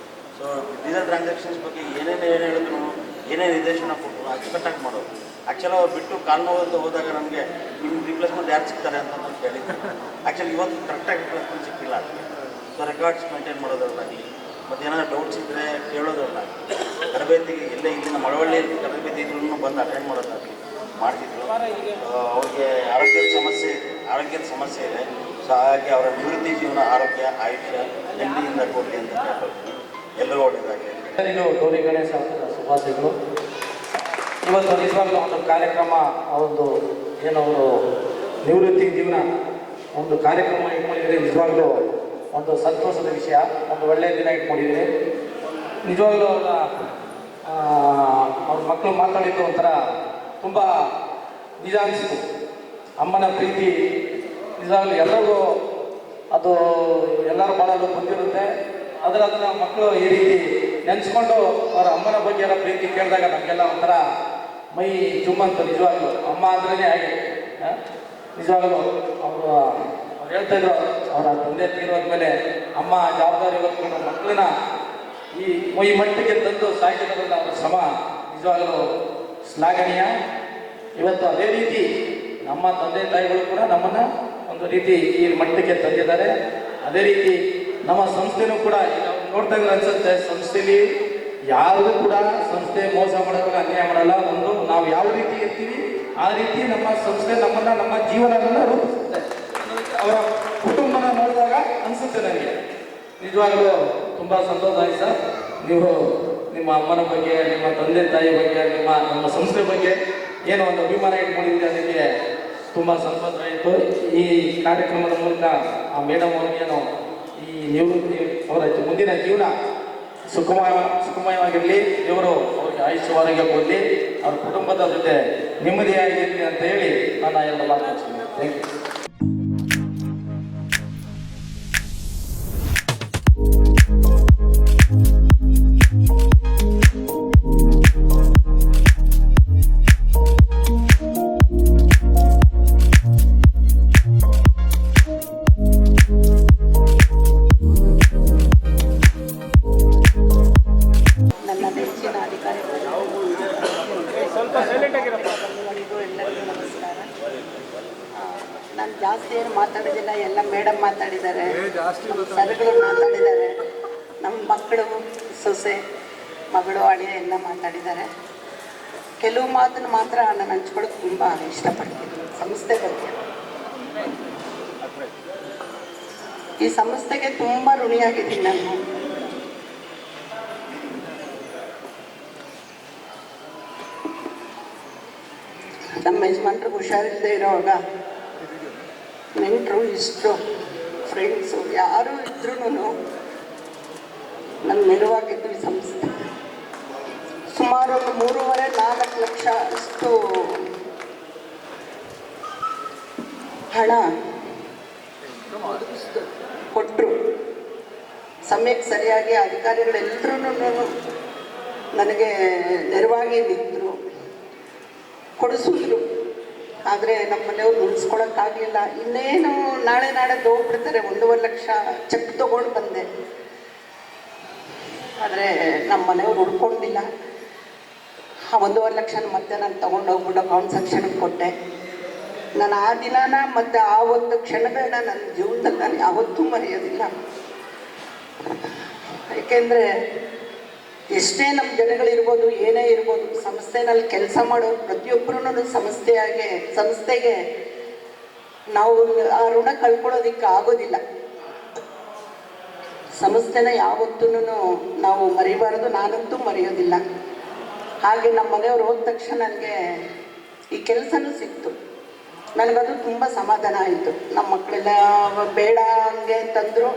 So diesel transactions ಬಗ್ಗೆ ಏನೇನು ಹೇಳಿದ್ರು, ಏನೇ ನಿರ್ದೇಶನ ಕೊಟ್ಟರು ಅಚ್ಚುಕಟ್ಟಾಗಿ ಮಾಡೋದು. ಆ್ಯಕ್ಚುಲಿ ಅವ್ರು ಬಿಟ್ಟು ಕಾಲು ನೋವು ಹೋದಾಗ ನನಗೆ ನಿಮ್ಮ ರಿಪ್ಲೇಸ್ಮೆಂಟ್ ಯಾರು ಸಿಗ್ತಾರೆ ಅಂತ ನಾನು ಕೇಳಿದ್ದೆ. ಆ್ಯಕ್ಚುಲಿ ಇವತ್ತು ಕರೆಕ್ಟಾಗಿ ರಿಪ್ಲೇಸ್ಮೆಂಟ್ ಸಿಕ್ಕಿಲ್ಲ ಅದಕ್ಕೆ. ಸೊ ರೆಕಾರ್ಡ್ಸ್ ಮೇಂಟೈನ್ ಮಾಡೋದ್ರಲ್ಲಾಗಲಿ, ಮತ್ತು ಏನಾದರೂ ಡೌಟ್ಸ್ ಇದ್ದರೆ ಕೇಳೋದ್ರಲ್ಲಾಗಲಿ, ತರಬೇತಿಗೆ ಎಲ್ಲೇ ಇಲ್ಲಿನ ಮಳವಳ್ಳಿಯಲ್ಲಿ ತರಬೇತಿ ಇದ್ರೂ ಬಂದು ಅಟೆಂಡ್ ಮಾಡೋದಾಗಲಿ ಮಾಡ್ತಿದ್ರು. ಅವ್ರಿಗೆ ಆರೋಗ್ಯದ ಸಮಸ್ಯೆ ಇದೆ. ಸೊ ಹಾಗಾಗಿ ಅವರ ನಿವೃತ್ತಿ ಜೀವನ, ಆರೋಗ್ಯ, ಆಯುಷ್ಯ ನೆಮ್ಮದಿಯಿಂದ ಕೊಡಲಿ ಅಂತ ಕೇಳ್ಕೊಳ್ತೀನಿ. ಎಲ್ಲರೂ ಒಳ್ಳೆಯದಾಗಿ. ಎಲ್ಲರಿಗೂ ಗೌರಿ ಗಣೇಶ ಹಬ್ಬದ ಶುಭಾಶಯಗಳು. ಇವತ್ತು ನಿಜವಾಗ್ಲೂ ಒಂದು ಕಾರ್ಯಕ್ರಮ, ಒಂದು ಏನವರು ನಿವೃತ್ತಿ ಜೀವನ ಒಂದು ಕಾರ್ಯಕ್ರಮ ಇಟ್ಕೊಂಡಿದ್ದೀರಿ. ನಿಜವಾಗ್ಲೂ ಒಂದು ಸಂತೋಷದ ವಿಷಯ, ಒಂದು ಒಳ್ಳೆಯ ದಿನ ಇಟ್ಕೊಂಡಿದ್ದೀರಿ. ನಿಜವಾಗ್ಲೂ ಅವ್ರ ಮಕ್ಕಳು ಮಾತಾಡಿದ್ದು ಒಂಥರ ತುಂಬ ನಿಜ ಅನಿಸಿತು. ಅಮ್ಮನ ಪ್ರೀತಿ ನಿಜವಾಗ್ಲೂ ಎಲ್ಲರಿಗೂ ಅದು ಎಲ್ಲರ ಬಾಳಲ್ಲೂ ಬಂದಿರುತ್ತೆ. ಅದನ್ನು ಮಕ್ಕಳು ಈ ರೀತಿ ನೆನೆಸ್ಕೊಂಡು ಅವರ ಅಮ್ಮನ ಬಗ್ಗೆ ಎಲ್ಲ ಪ್ರೀತಿ ಕೇಳಿದಾಗ ನಮಗೆಲ್ಲ ಒಂಥರ ಮೈ ಜುಮ್ಮಂತು. ನಿಜವಾಗ್ಲೂ ಅಮ್ಮ ಅಂದ್ರೇ ಹಾಗೆ. ನಿಜವಾಗ್ಲೂ ಅವರು ಹೇಳ್ತಾಯಿದ್ರು, ಅವರ ತಂದೆ ತೀರೋದ್ಮೇಲೆ ಅಮ್ಮ ಜವಾಬ್ದಾರಿ ಹೊತ್ಕೊಂಡು ಮಕ್ಕಳನ್ನ ಈ ಮಟ್ಟಿಗೆ ತಂದು ಸಾಕಿದ್ರಲ್ಲ ಅವರ ಶ್ರಮ ನಿಜವಾಗಲೂ ಶ್ಲಾಘನೀಯ. ಇವತ್ತು ಅದೇ ರೀತಿ ನಮ್ಮ ತಂದೆ ತಾಯಿಗಳು ಕೂಡ ನಮ್ಮನ್ನು ಒಂದು ರೀತಿ ಈ ಮಟ್ಟಕ್ಕೆ ತಂದಿದ್ದಾರೆ. ಅದೇ ರೀತಿ ನಮ್ಮ ಸಂಸ್ಥೆನೂ ಕೂಡ ನಾವು ನೋಡ್ತಾ ಇದ್ರೆ ಅನ್ಸುತ್ತೆ, ಸಂಸ್ಥೆಯಲ್ಲಿ ಯಾರಿಗೂ ಕೂಡ ಸಂಸ್ಥೆ ಮೋಸ ಮಾಡೋಲ್ಲ, ಅನ್ಯಾಯ ಮಾಡಲ್ಲ. ಒಂದು ನಾವು ಯಾವ ರೀತಿ ಇರ್ತೀವಿ ಆ ರೀತಿ ನಮ್ಮ ಸಂಸ್ಥೆ ನಮ್ಮನ್ನು ನಮ್ಮ ಜೀವನವನ್ನು ರೂಪಿಸುತ್ತೆ. ಅವರ ಕುಟುಂಬನ ನೋಡಿದಾಗ ಅನಿಸುತ್ತೆ ನನಗೆ ನಿಜವಾಗಲೂ ತುಂಬ ಸಂತೋಷ ಆಯ್ತು ಸರ್. ನೀವು ನಿಮ್ಮ ಅಮ್ಮನ ಬಗ್ಗೆ, ನಿಮ್ಮ ತಂದೆ ತಾಯಿ ಬಗ್ಗೆ, ನಮ್ಮ ಸಂಸ್ಥೆ ಬಗ್ಗೆ ಏನೋ ಒಂದು ಅಭಿಮಾನ ಇಟ್ಕೊಂಡಿದ್ದೀರಿ, ಅದಕ್ಕೆ ತುಂಬ ಸಂತೋಷ ಆಯಿತು. ಈ ಕಾರ್ಯಕ್ರಮದ ಮೂಲಕ ಆ ಮೇಡಮ್ ಅವ್ರಿಗೇನು ಈ ನಿವೃತ್ತಿ ಅವರ ಮುಂದಿನ ಜೀವನ ಸುಖಮಯವಾಗಿರಲಿ, ದೇವರು ಅವ್ರಿಗೆ ಆಯುಷ್ಯ ಆರೋಗ್ಯ ಕೊಡಲಿ, ಅವ್ರ ಕುಟುಂಬದ ಜೊತೆ ನೆಮ್ಮದಿಯಾಗಿರಲಿ ಅಂತ ಹೇಳಿ ನಾನು ಎಲ್ಲ ಮಾತಾಡ್ತೀನಿ. Thank you. ನನ್ನ ನೆಚ್ಚಿನ ಅಧಿಕಾರಿಗಳು ಎಲ್ಲರಿಗೂ ನಮಸ್ಕಾರ. ನಾನು ಜಾಸ್ತಿ ಏನು ಮಾತಾಡೋದಿಲ್ಲ, ಎಲ್ಲ ಮೇಡಮ್ ಮಾತಾಡಿದ್ದಾರೆ, ಸರ್ಗಳು ಮಾತಾಡಿದ್ದಾರೆ, ನಮ್ಮ ಮಕ್ಕಳು, ಸೊಸೆ, ಮಗಳು, ಅಳಿಯ ಎಲ್ಲ ಮಾತಾಡಿದ್ದಾರೆ. ಕೆಲವು ಮಾತನ್ನು ಮಾತ್ರ ನಾನು ಹಂಚ್ಕೊಳ್ಳೋಕೆ ತುಂಬ ಇಷ್ಟಪಡ್ತೀನಿ. ಸಂಸ್ಥೆ ಬಗ್ಗೆ, ಈ ಸಂಸ್ಥೆಗೆ ತುಂಬ ಋಣಿಯಾಗಿದ್ದೀನಿ ನಾನು. ನಮ್ಮ ಯಜಮಾನ್ರಿಗೆ ಹುಷಾರಿಲ್ಲದೆ ಇರೋವಾಗ ನೆಂಟರು, ಇಷ್ಟರು, ಫ್ರೆಂಡ್ಸು ಯಾರು ಇದ್ರೂ ನನ್ನ ನೆರವಾಗಿದ್ದು ಈ ಸಂಸ್ಥೆ. ಸುಮಾರು ಒಂದು 3.5-4 ಲಕ್ಷ ಅಷ್ಟು ಹಣ ಕೊಟ್ಟರು. ಸಮಯಕ್ಕೆ ಸರಿಯಾಗಿ ಅಧಿಕಾರಿಗಳೆಲ್ಲರೂ ನನಗೆ ನೆರವಾಗಿ ನಿಂತರು, ಕೊಡಿಸಿದ್ರು. ಆದರೆ ನಮ್ಮ ಮನೆಯವ್ರು ಉಳಿಸ್ಕೊಳಕ್ಕಾಗಲಿಲ್ಲ. ಇನ್ನೇನು ನಾಳೆ ನಾಡದ್ದು ಹೋಗ್ಬಿಡ್ತಾರೆ. 1.5 ಲಕ್ಷ ಚೆಕ್ ತೊಗೊಂಡು ಬಂದೆ, ಆದರೆ ನಮ್ಮ ಮನೆಯವ್ರು ಉಳ್ಕೊಂಡಿಲ್ಲ. ಆ 1.5 ಲಕ್ಷನ ಮತ್ತೆ ನಾನು ತೊಗೊಂಡು ಹೋಗ್ಬಿಟ್ಟು ಅಕೌಂಟ್ ಸೆಕ್ಷನ್ಗೆ ಕೊಟ್ಟೆ. ನಾನು ಆ ದಿನಾನ ಮತ್ತು ಆ ಒಂದು ಕ್ಷಣಗಳನ್ನ ನನ್ನ ಜೀವನದಲ್ಲಿ ನಾನು ಯಾವತ್ತೂ ಮರೆಯೋದಿಲ್ಲ. ಏಕೆಂದರೆ ಎಷ್ಟೇ ನಮ್ಮ ಜನಗಳಿರ್ಬೋದು, ಏನೇ ಇರ್ಬೋದು, ಸಂಸ್ಥೆನಲ್ಲಿ ಕೆಲಸ ಮಾಡೋ ಪ್ರತಿಯೊಬ್ಬರೂ ಸಂಸ್ಥೆಗೆ ನಾವು ಆ ಋಣ ಕಳ್ಕೊಳ್ಳೋದಕ್ಕೆ ಆಗೋದಿಲ್ಲ. ಸಂಸ್ಥೆನ ಯಾವತ್ತೂ ನಾವು ಮರಿಬಾರದು, ನಾನಂತೂ ಮರೆಯೋದಿಲ್ಲ. ಹಾಗೆ ನಮ್ಮ ಮನೆಯವ್ರು ಹೋದ ತಕ್ಷಣ ನನಗೆ ಈ ಕೆಲಸನೂ ಸಿಕ್ತು. ನನಗದು ತುಂಬ ಸಮಾಧಾನ ಆಯಿತು. ನಮ್ಮ ಮಕ್ಕಳೆಲ್ಲ ಬೇಡ ಹಂಗೆ ಅಂತಂದರು,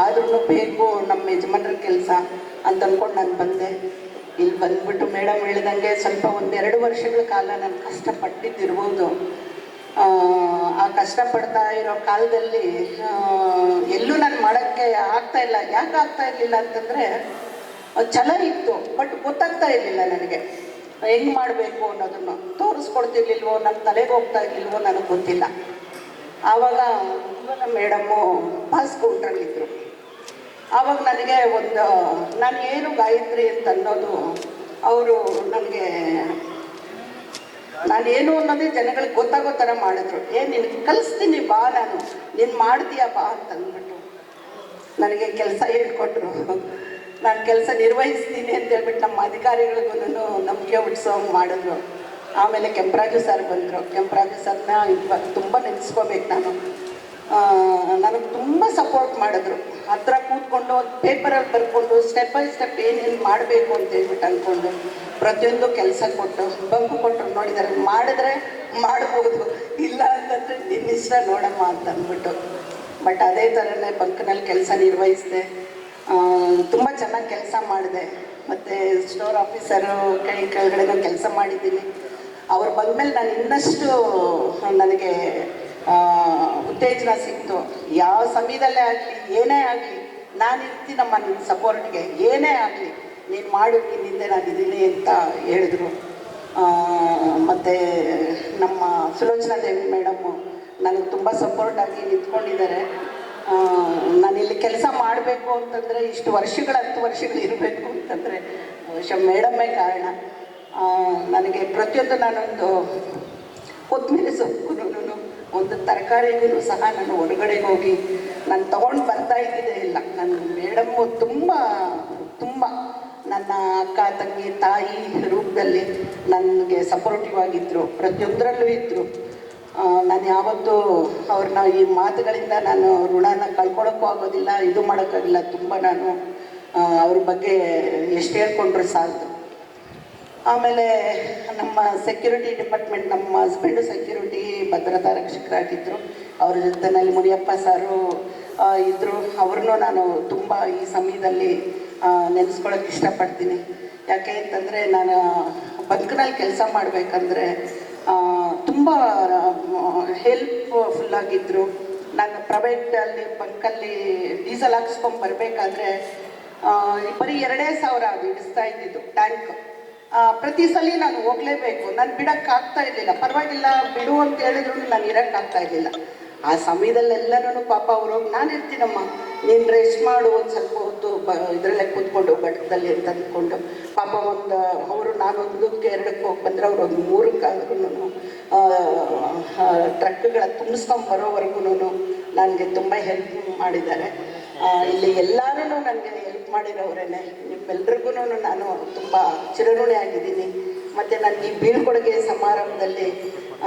ಆದ್ರೂ ಬೇಕು ನಮ್ಮ ಯಜಮಾನ್ರ ಕೆಲಸ ಅಂತ ಅಂದ್ಕೊಂಡು ನಾನು ಬಂದೆ. ಇಲ್ಲಿ ಬಂದ್ಬಿಟ್ಟು ಮೇಡಮ್ ಹೇಳಿದಂಗೆ ಸ್ವಲ್ಪ 1-2 ವರ್ಷಗಳ ಕಾಲ ನಾನು ಕಷ್ಟಪಟ್ಟಿದ್ದಿರ್ಬೋದು. ಆ ಕಷ್ಟಪಡ್ತಾ ಇರೋ ಕಾಲದಲ್ಲಿ ಎಲ್ಲೂ ನಾನು ಮಾಡೋಕ್ಕೆ ಆಗ್ತಾಯಿಲ್ಲ. ಯಾಕೆ ಆಗ್ತಾ ಇರಲಿಲ್ಲ ಅಂತಂದರೆ ಛಲ ಇತ್ತು, ಬಟ್ ಗೊತ್ತಾಗ್ತಾ ಇರಲಿಲ್ಲ ನನಗೆ ಹೆಂಗೆ ಮಾಡಬೇಕು ಅನ್ನೋದನ್ನು. ತೋರಿಸ್ಕೊಡ್ತಿರ್ಲಿಲ್ವೋ, ನನ್ನ ತಲೆಗೆ ಹೋಗ್ತಾ ಇರಲಿಲ್ವೋ ನನಗೆ ಗೊತ್ತಿಲ್ಲ. ಆವಾಗ ನಮ್ಮ ಮೇಡಮ್ಮು ಪಾಸ್ ಕೌಂಟ್ರಲ್ಲಿದ್ದರು. ಆವಾಗ ನನಗೆ ನಾನು ಏನು ಗಾಯತ್ರಿ ಅಂತ ಅನ್ನೋದು ಅವರು ನನಗೆ, ನಾನೇನು ಅನ್ನೋದೇ ಜನಗಳಿಗೆ ಗೊತ್ತಾಗೋ ಥರ ಮಾಡಿದ್ರು. ನಿನಗೆ ಕಲಿಸ್ತೀನಿ ಬಾ, ನೀನು ಮಾಡ್ತೀಯ ಬಾ ಅಂತಂದ್ಬಿಟ್ಟು ನನಗೆ ಕೆಲಸ ಹೇಳ್ಕೊಟ್ರು. ನಾನು ಕೆಲಸ ನಿರ್ವಹಿಸ್ತೀನಿ ಅಂತ ಹೇಳ್ಬಿಟ್ಟು ನಮ್ಮ ಅಧಿಕಾರಿಗಳಿಗೂ ನಂಬಿಕೆ ಹುಟ್ಟಿಸೋಂಗೆ ಮಾಡಿದ್ರು. ಆಮೇಲೆ ಕೆಂಪರಾಜು ಸರ್ ಬಂದರು. ಕೆಂಪರಾಜು ಸರ್ನ ಇವಾಗ ತುಂಬ ನೆನೆಸ್ಕೋಬೇಕು ನಾನು. ನನಗೆ ತುಂಬ ಸಪೋರ್ಟ್ ಮಾಡಿದ್ರು. ಹತ್ರ ಕೂತ್ಕೊಂಡು ಒಂದು ಪೇಪರಲ್ಲಿ ಬರ್ಕೊಂಡು ಸ್ಟೆಪ್ ಬೈ ಸ್ಟೆಪ್ ಏನೇನು ಮಾಡಬೇಕು ಅಂತ ಹೇಳ್ಬಿಟ್ಟು ಅಂದ್ಕೊಂಡು ಪ್ರತಿಯೊಂದು ಕೆಲಸ ಕೊಟ್ಟು ಬಂಕು ಕೊಟ್ಟರು. ನೋಡಿದ್ದಾರೆ, ಮಾಡಿದ್ರೆ ಮಾಡ್ಬೋದು, ಇಲ್ಲ ಅಂತಂದರೆ ನಿನ್ನಿಷ್ಟ ನೋಡಮ್ಮ ಅಂತ ಅಂದ್ಬಿಟ್ಟು. ಬಟ್ ಅದೇ ಥರನೇ ಬಂಕ್ನಲ್ಲಿ ಕೆಲಸ ನಿರ್ವಹಿಸಿದೆ. ತುಂಬ ಚೆನ್ನಾಗಿ ಕೆಲಸ ಮಾಡಿದೆ. ಮತ್ತು ಸ್ಟೋರ್ ಆಫೀಸರು ಕೆಳಗಡೆನೂ ಕೆಲಸ ಮಾಡಿದ್ದೀನಿ. ಅವ್ರು ಬಂದಮೇಲೆ ನಾನು ಇನ್ನಷ್ಟು ನನಗೆ ಉತ್ತೇಜನ ಸಿಕ್ತು. ಯಾವ ಸಮಯದಲ್ಲೇ ಆಗಲಿ, ಏನೇ ಆಗಲಿ, ನಾನು ಇರ್ತೀನಮ್ಮ ನಿನ್ನ ಸಪೋರ್ಟ್ಗೆ, ಏನೇ ಆಗಲಿ ನೀನು ಮಾಡು, ನಿನ್ನಿಂದೆ ನಾನಿದ್ದೀನಿ ಅಂತ ಹೇಳಿದ್ರು. ಮತ್ತು ನಮ್ಮ ಸುಲೋಚನಾ ದೇವಿ ಮೇಡಮ್ಮು ನನಗೆ ತುಂಬ ಸಪೋರ್ಟಾಗಿ ನಿಂತ್ಕೊಂಡಿದ್ದಾರೆ. ನಾನಿಲ್ಲಿ ಕೆಲಸ ಮಾಡಬೇಕು ಅಂತಂದರೆ, ಇಷ್ಟು ವರ್ಷಗಳು 10 ವರ್ಷಗಳು ಇರಬೇಕು ಅಂತಂದರೆ ಬಹುಶಃ ಮೇಡಮ್ಮೇ ಕಾರಣ. ನನಗೆ ಪ್ರತಿಯೊಂದು ನಾನೊಂದು ಕೊತ್ತಂಬರಿ ಸೊಪ್ಪು, ಒಂದು ತರಕಾರಿಗೂ ಸಹ ನಾನು ಹೊರಗಡೆಗೆ ಹೋಗಿ ನಾನು ತೊಗೊಂಡು ಬರ್ತಾ ಇದ್ದಿದ್ದೇ ಇಲ್ಲ. ನನ್ನ ಮೇಡಮ್ಮು ತುಂಬ ನನ್ನ ಅಕ್ಕ ತಂಗಿ ತಾಯಿ ರೂಪದಲ್ಲಿ ನನಗೆ ಸಪೋರ್ಟಿವ್ ಆಗಿದ್ದರು, ಪ್ರತಿಯೊಂದರಲ್ಲೂ ಇದ್ದರು. ನಾನು ಯಾವತ್ತೂ ಅವ್ರನ್ನ ಈ ಮಾತುಗಳಿಂದ ನಾನು ಋಣನ ಕಳ್ಕೊಳ್ಳೋಕ್ಕೂ ಆಗೋದಿಲ್ಲ, ಇದು ಮಾಡೋಕ್ಕಾಗಿಲ್ಲ. ತುಂಬ ನಾನು ಅವ್ರ ಬಗ್ಗೆ ಎಷ್ಟು ಹೇಳ್ಕೊಂಡ್ರು ಸಾಲದು. ಆಮೇಲೆ ನಮ್ಮ ಸೆಕ್ಯೂರಿಟಿ ಡಿಪಾರ್ಟ್ಮೆಂಟ್, ನಮ್ಮ ಹಸ್ಬೆಂಡು ಸೆಕ್ಯೂರಿಟಿ ಭದ್ರತಾ ರಕ್ಷಕರಾಗಿದ್ದರು. ಅವ್ರ ಜೊತೆಯಲ್ಲಿ ಮುನಿಯಪ್ಪ ಸಾರು ಇದ್ದರು. ಅವ್ರನ್ನೂ ನಾನು ತುಂಬ ಈ ಸಮಯದಲ್ಲಿ ನೆನೆಸ್ಕೊಳ್ಳೋಕೆ ಇಷ್ಟಪಡ್ತೀನಿ. ಯಾಕೆ ಅಂತಂದರೆ ನಾನು ಬಂಕ್ನಲ್ಲಿ ಕೆಲಸ ಮಾಡಬೇಕಂದ್ರೆ ತುಂಬ ಹೆಲ್ಪ್ಫುಲ್ಲಾಗಿದ್ದರು. ನಾನು ಪ್ರೈವೇಟಲ್ಲಿ ಬಂಕಲ್ಲಿ ಡೀಸೆಲ್ ಹಾಕ್ಸ್ಕೊಂಡು ಬರಬೇಕಾದ್ರೆ ಬರೀ 2,000 ಅದು ಇಡಿಸ್ತಾ ಇದ್ದಿದ್ದು ಟ್ಯಾಂಕ್. ಪ್ರತಿ ಸಲ ನಾನು ಹೋಗಲೇಬೇಕು, ನಾನು ಬಿಡೋಕ್ಕಾಗ್ತಾ ಇರಲಿಲ್ಲ. ಪರವಾಗಿಲ್ಲ ಬಿಡು ಅಂತ ಹೇಳಿದ್ರು ನಾನು ಇರೋಕ್ಕಾಗ್ತಾ ಇರಲಿಲ್ಲ. ಆ ಸಮಯದಲ್ಲೆಲ್ಲನೂ ಪಾಪ ಅವರು ನಾನು ಇರ್ತೀನಮ್ಮ, ನೀನು ರೆಸ್ಟ್ ಮಾಡು ಒಂದು ಸ್ವಲ್ಪ ಹೊತ್ತು ಇದರಲ್ಲೇ ಕೂತ್ಕೊಂಡು ಘಟಕದಲ್ಲಿ ಅಂತ ಅಂದ್ಕೊಂಡು ಪಾಪ ಅವರು ನಾನು 1ಕ್ಕೆ 2ಕ್ಕೆ ಹೋಗಿ ಬಂದರೆ ಅವ್ರು ಒಂದು 3ಕ್ಕಾದ್ರೂ ಟ್ರಕ್ಗಳ ತುಂಬಿಸ್ಕೊಂಡು ಬರೋವರೆಗೂ ನನಗೆ ತುಂಬ ಹೆಲ್ಪ್ ಮಾಡಿದ್ದಾರೆ. ಇಲ್ಲಿ ಎಲ್ಲರೂ ನನಗೆ ಹೆಲ್ಪ್ ಮಾಡಿರೋರೇನೆ. ನಿಮ್ಮೆಲ್ರಿಗೂ ನಾನು ತುಂಬ ಚಿರಋಣಿ ಆಗಿದ್ದೀನಿ. ಮತ್ತು ನನಗೆ ಈ ಬೀಳ್ಕೊಡುಗೆ ಸಮಾರಂಭದಲ್ಲಿ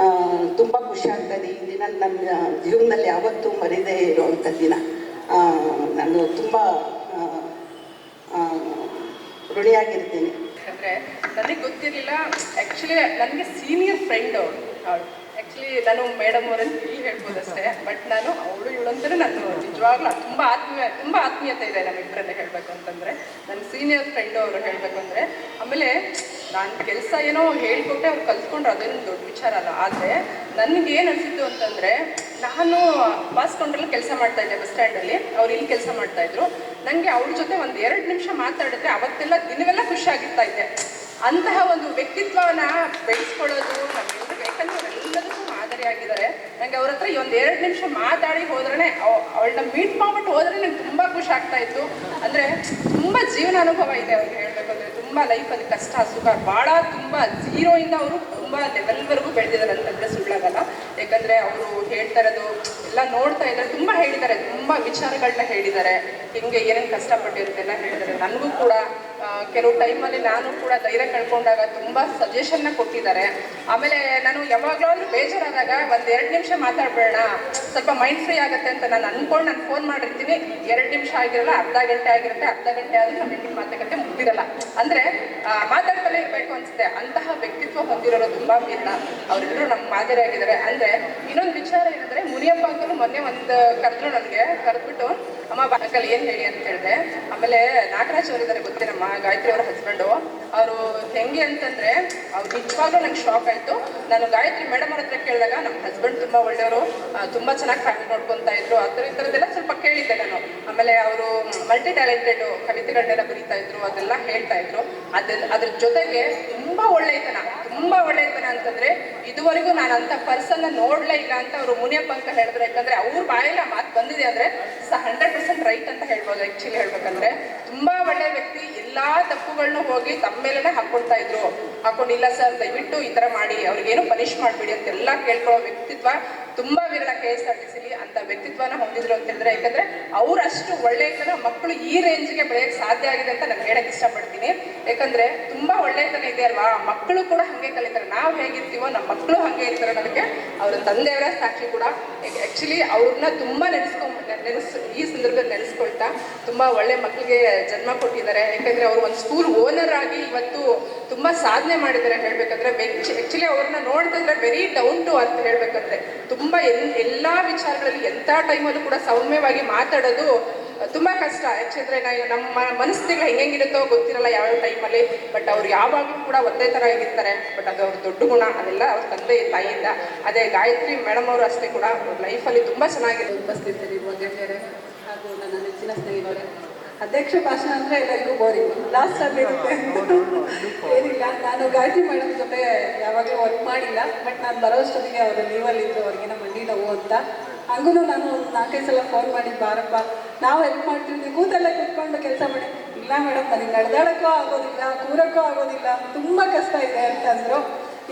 ತುಂಬ ಖುಷಿ ಆಗ್ತದೆ. ಈ ದಿನ ನನ್ನ ಜೀವನದಲ್ಲಿ ಯಾವತ್ತೂ ಮರೀದೇ ಇರುವಂಥ ದಿನ. ನಾನು ತುಂಬ ಋಣಿಯಾಗಿರ್ತೀನಿ. ಅಂದರೆ ನನಗೆ ಗೊತ್ತಿರಲಿಲ್ಲ. ಆ್ಯಕ್ಚುಲಿ ನನಗೆ ಸೀನಿಯರ್ ಫ್ರೆಂಡ್ ಅವಳು. ಆ್ಯಕ್ಚುಲಿ ನಾನು ಮೇಡಮ್ ಅವರನ್ನು ಇಲ್ಲಿ ಹೇಳ್ಬೋದು ಅಷ್ಟೇ. ಬಟ್ ನಾನು ಇವಳು ಅಂತಲೇ ನಾನು ನಿಜವಾಗ್ಲೂ ತುಂಬ ಆತ್ಮೀಯತೆ ಇದೆ ನಮ್ಮಿಬ್ಬರನ್ನ ಹೇಳಬೇಕು ಅಂತಂದರೆ. ನನ್ನ ಸೀನಿಯರ್ ಫ್ರೆಂಡು ಅವರು ಹೇಳಬೇಕು ಅಂದರೆ. ಆಮೇಲೆ ನಾನು ಕೆಲಸ ಏನೋ ಹೇಳ್ಕೊಟ್ಟೆ ಅವ್ರು ಕಲ್ತ್ಕೊಂಡ್ರು, ಅದೇನು ದೊಡ್ಡ ವಿಚಾರ ಅಲ್ಲ. ಆದರೆ ನನಗೆ ಏನು ಅನಿಸಿತ್ತು ಅಂತಂದರೆ, ನಾನು ಬಸ್ ಕೌಂಟ್ರಲ್ಲಿ ಕೆಲಸ ಮಾಡ್ತಾಯಿದ್ದೆ ಬಸ್ ಸ್ಟ್ಯಾಂಡಲ್ಲಿ, ಅವ್ರು ಇಲ್ಲಿ ಕೆಲಸ ಮಾಡ್ತಾಯಿದ್ರು. ನನಗೆ ಅವ್ರ ಜೊತೆ ಒಂದು 2 ನಿಮಿಷ ಮಾತಾಡಿದ್ರೆ ಅವತ್ತೆಲ್ಲ ದಿನವೆಲ್ಲ ಖುಷಿಯಾಗಿರ್ತಾ ಇದ್ದೆ. ಅಂತಹ ಒಂದು ವ್ಯಕ್ತಿತ್ವನ ಬೆಳೆಸ್ಕೊಳ್ಳೋದು ನಮ್ಮೆಲ್ಲರೂ, ಯಾಕಂದರೆ ಅವರೆಲ್ಲದಕ್ಕೂ ಮಾದರಿಯಾಗಿದ್ದಾರೆ. ನನಗೆ ಅವ್ರ ಹತ್ರ ಒಂದು 2 ನಿಮಿಷ ಮಾತಾಡಿ ಹೋದ್ರೇ, ಅವಳನ್ನ ಮೀಟ್ ಮಾಡ್ಬಿಟ್ಟು ಹೋದ್ರೆ ನಂಗೆ ತುಂಬ ಖುಷಿ ಆಗ್ತಾ ಇತ್ತು. ಅಂದರೆ ತುಂಬ ಜೀವನ ಅನುಭವ ಇದೆ ಅವ್ರಿಗೆ ಹೇಳಬೇಕು ಅಂದರೆ. ತುಂಬ ಲೈಫಲ್ಲಿ ಕಷ್ಟ ಸುಖ ಭಾಳ ತುಂಬ ಝೀರೋಯಿಂದ ಅವರು ತುಂಬ ಲೆವೆಲ್ವರೆಗೂ ಬೆಳೆದಿದ್ದಾರೆ ಅಂತಂದರೆ ಸುಳ್ಳಾಗಲ್ಲ. ಯಾಕಂದರೆ ಅವರು ಹೇಳ್ತಾ ಇರೋದು ಎಲ್ಲ ನೋಡ್ತಾ ಇದ್ದಾರೆ. ತುಂಬ ಹೇಳಿದ್ದಾರೆ, ತುಂಬ ವಿಚಾರಗಳನ್ನ ಹೇಳಿದ್ದಾರೆ, ಹಿಂಗೆ ಏನೇನು ಕಷ್ಟಪಟ್ಟಿರುತ್ತೆ ಎಲ್ಲ ಹೇಳಿದ್ದಾರೆ. ನನಗೂ ಕೂಡ ಕೆಲವು ಟೈಮಲ್ಲಿ ನಾನು ಕೂಡ ಧೈರ್ಯ ಕಳ್ಕೊಂಡಾಗ ತುಂಬ ಸಜೆಷನ್ನ ಕೊಟ್ಟಿದ್ದಾರೆ. ಆಮೇಲೆ ನಾನು ಯಾವಾಗಲಾದ್ರೂ ಬೇಜಾರಾದಾಗ ಒಂದು 2 ನಿಮಿಷ ಮಾತಾಡಬೇಡ, ಸ್ವಲ್ಪ ಮೈಂಡ್ ಫ್ರೀ ಆಗುತ್ತೆ ಅಂತ ನಾನು ಅಂದ್ಕೊಂಡು ನಾನು ಫೋನ್ ಮಾಡಿರ್ತೀನಿ. 2 ನಿಮಿಷ ಆಗಿರಲ್ಲ, ಅರ್ಧ ಗಂಟೆ ಆಗಿರುತ್ತೆ. ಅರ್ಧ ಗಂಟೆ ಆದರೂ ನಮ್ಮಿಬ್ಬರು ಮಾತುಕತೆ ಮುಗ್ದಿರಲ್ಲ. ಅಂದರೆ ಮಾತಾಡ್ತಲೇ ಇರಬೇಕು ಅನಿಸುತ್ತೆ. ಅಂತಹ ವ್ಯಕ್ತಿತ್ವ ಹೊಂದಿರೋರು ತುಂಬ ವಿರಳ. ಅವರೆಲ್ಲರೂ ನಮ್ಮ ಮಾದರಿಯಾಗಿದ್ದಾರೆ. ಅಂದರೆ ಇನ್ನೊಂದು ವಿಚಾರ ಏನಂದರೆ, ಮುನಿಯಪ್ಪ ಅಂಕಲು ಮೊನ್ನೆ ಒಂದು ಕರೆದ್ರು, ನನಗೆ ಕರೆದ್ಬಿಟ್ಟು ಅಮ್ಮ ಅಂಕಲ್ ಏನು ಹೇಳಿ ಅಂತ ಹೇಳಿದೆ. ಆಮೇಲೆ ನಾಗರಾಜ್ ಅವರಿದ್ದಾರೆ ಗೊತ್ತೇನಮ್ಮ, ಗಾಯತ್ರಿ ಅವರ ಹಸ್ಬೆಂಡು. ಅವರು ಹೆಂಗೆ ಅಂತಂದರೆ, ಅವ್ರು ನಿಜವಾಗ್ಲೂ ನಂಗೆ ಶಾಕ್ ಆಯಿತು. ನಾನು ಗಾಯತ್ರಿ ಮೇಡಮ್ ಅವ್ರ ಹತ್ರ ಕೇಳಿದಾಗ ನಮ್ಮ ಹಸ್ಬೆಂಡ್ ತುಂಬ ಒಳ್ಳೆಯವರು, ತುಂಬ ಚೆನ್ನಾಗಿ ಫ್ಯಾಮಿಲಿ ನೋಡ್ಕೊತಾ ಇದ್ರು, ಈ ಥರದ್ದೆಲ್ಲ ಸ್ವಲ್ಪ ಕೇಳಿದ್ದೆ ನಾನು. ಆಮೇಲೆ ಅವರು ಮಲ್ಟಿ ಟ್ಯಾಲೆಂಟೆಡ್, ಕವಿತೆಗಳನ್ನೆಲ್ಲ ಬರೀತಾ ಇದ್ರು, ಅದೆಲ್ಲ ಹೇಳ್ತಾ ಇದ್ರು. ಅದ್ರ ಜೊತೆಗೆ ತುಂಬ ಒಳ್ಳೆಯತನ ಅಂತಂದರೆ ಇದುವರೆಗೂ ನಾನು ಅಂಥ ಪರ್ಸನ್ನ ನೋಡಲೇ ಇಲ್ಲ ಅಂತ ಅವರು ಮುನಿಯಪ್ಪ ಅಂತ ಹೇಳಿದ್ರು. ಯಾಕಂದರೆ ಅವ್ರ ಬಾಯೆಲ್ಲ ಮಾತು ಬಂದಿದೆ ಅಂದರೆ 100% ರೈಟ್ ಅಂತ ಹೇಳ್ಬೋದು. ಆ್ಯಕ್ಚುಲಿ ಹೇಳ್ಬೇಕಂದ್ರೆ ತುಂಬ ಒಳ್ಳೆಯ ವ್ಯಕ್ತಿ. ಎಲ್ಲ ತಪ್ಪುಗಳನ್ನೂ ಹೋಗಿ ತಮ್ಮ ಮೇಲೇ ಹಾಕೊಂಡಿಲ್ಲ ಸರ್, ದಯವಿಟ್ಟು ಈ ಥರ ಮಾಡಿ, ಅವ್ರಿಗೇನು ಪನಿಷ್ ಮಾಡಿಬಿಡಿ ಅಂತೆಲ್ಲ ಕೇಳ್ಕೊಳ್ಳೋ ವ್ಯಕ್ತಿತ್ವ ತುಂಬ ವಿರಳ KSRTCಲಿ. ಅಂಥ ವ್ಯಕ್ತಿತ್ವನ ಹೊಂದಿದ್ರು ಅಂತ ಹೇಳಿದ್ರೆ, ಯಾಕಂದರೆ ಅವರಷ್ಟು ಒಳ್ಳೆಯತನ ಮಕ್ಕಳು ಈ ರೇಂಜ್ಗೆ ಬೆಳೆಯೋಕ್ಕೆ ಸಾಧ್ಯ ಆಗಿದೆ ಅಂತ ನಾನು ಹೇಳಕ್ಕೆ ಇಷ್ಟಪಡ್ತೀನಿ. ಯಾಕಂದರೆ ತುಂಬ ಒಳ್ಳೆಯತನ ಇದೆ ಅಲ್ವಾ, ಮಕ್ಕಳು ಕೂಡ ಹಾಗೆ ಕಲಿತಾರೆ. ನಾವು ಹೇಗಿರ್ತೀವೋ ನಮ್ಮ ಮಕ್ಕಳು ಹಾಗೆ ಇರ್ತಾರೆ. ನನಗೆ ಅವರ ತಂದೆಯವರೇ ಸಾಕ್ಷಿ ಕೂಡ. ಆ್ಯಕ್ಚುಲಿ ಅವ್ರನ್ನ ತುಂಬ ಈ ಸಂದರ್ಭದಲ್ಲಿ ನೆನೆಸ್ಕೊಳ್ತಾ ತುಂಬ ಒಳ್ಳೆ ಮಕ್ಕಳಿಗೆ ಜನ್ಮ ಕೊಟ್ಟಿದ್ದಾರೆ. ಯಾಕಂದರೆ ಅವರು ಒಂದು ಸ್ಕೂಲ್ ಓನರ್ ಆಗಿ ಇವತ್ತು ತುಂಬ ಸಾಧನೆ ಮಾಡಿದ್ದಾರೆ ಹೇಳಬೇಕಂದ್ರೆ. ಆ್ಯಕ್ಚುಲಿ ಅವ್ರನ್ನ ನೋಡ್ತಿದ್ರೆ ವೆರಿ ಡೌನ್ ಟು ಅಂತ ಹೇಳಬೇಕಂದ್ರೆ, ತುಂಬ ಎಲ್ಲ ವಿಚಾರಗಳಲ್ಲಿ ಎಂಥ ಟೈಮಲ್ಲೂ ಕೂಡ ಸೌಮ್ಯವಾಗಿ ಮಾತಾಡೋದು ತುಂಬ ಕಷ್ಟ. ಯಾಕೆಂದರೆ ನಮ್ಮ ಮನಸ್ಥಿತಿಗಳು ಹೆಂಗಿರುತ್ತೋ ಗೊತ್ತಿರಲ್ಲ ಯಾವ ಟೈಮಲ್ಲಿ. ಬಟ್ ಅವ್ರು ಯಾವಾಗಲೂ ಕೂಡ ಒಂದೇ ಥರ ಆಗಿರ್ತಾರೆ. ಬಟ್ ಅದು ಅವ್ರ ದೊಡ್ಡ ಗುಣ. ಅದೆಲ್ಲ ಅವ್ರ ತಂದೆ ತಾಯಿಯಿಂದ. ಅದೇ ಗಾಯತ್ರಿ ಮೇಡಮ್ ಅವರು ಅಷ್ಟೇ ಕೂಡ ಅವ್ರ ಲೈಫಲ್ಲಿ ತುಂಬ ಚೆನ್ನಾಗಿದೆ. ಉಪಸ್ಥಿತರಿ ಗಣ್ಯರೇ ಹಾಗೂ ನನ್ನ ನೆಚ್ಚಿನ ಸ್ನೇಹಿತರೆ, ಅಧ್ಯಕ್ಷ ಭಾಷಣ ಅಂದರೆ ಎಲ್ಲರಿಗೂ ಬೋರಿಂಗ್, ಲಾಸ್ಟ್ ಅಲ್ಲಿ ಇರುತ್ತೆ. ಏನಿಲ್ಲ, ನಾನು ಗಾಯತ್ರಿ ಮೇಡಮ್ ಜೊತೆ ಯಾವಾಗಲೂ ವರ್ಕ್ ಮಾಡಿಲ್ಲ. ಬಟ್ ನಾನು ಬರೋಷ್ಟೊತ್ತಿಗೆ ಅವರು ಲೀವಲ್ಲಿದ್ದರು, ಅವ್ರಿಗೇನೋ ಮಂಡಿ ನೋವು ಅಂತ. ಹಂಗೂ ನಾನು 4-5 ಸಲ ಫೋನ್ ಮಾಡಿ, ಬಾರಪ್ಪ ನಾವು ಹೆಲ್ಪ್ ಮಾಡ್ತೀವಿ, ಕೂತಲ್ಲೇ ಕೂತ್ಕೊಂಡು ಕೆಲಸ ಮಾಡಿ. ಇಲ್ಲ ಮೇಡಮ್, ನನಗೆ ನಡೆದಾಡೋಕ್ಕೂ ಆಗೋದಿಲ್ಲ, ಕೂರೋಕ್ಕೂ ಆಗೋದಿಲ್ಲ, ತುಂಬ ಕಷ್ಟ ಇದೆ ಅಂತಂದರು.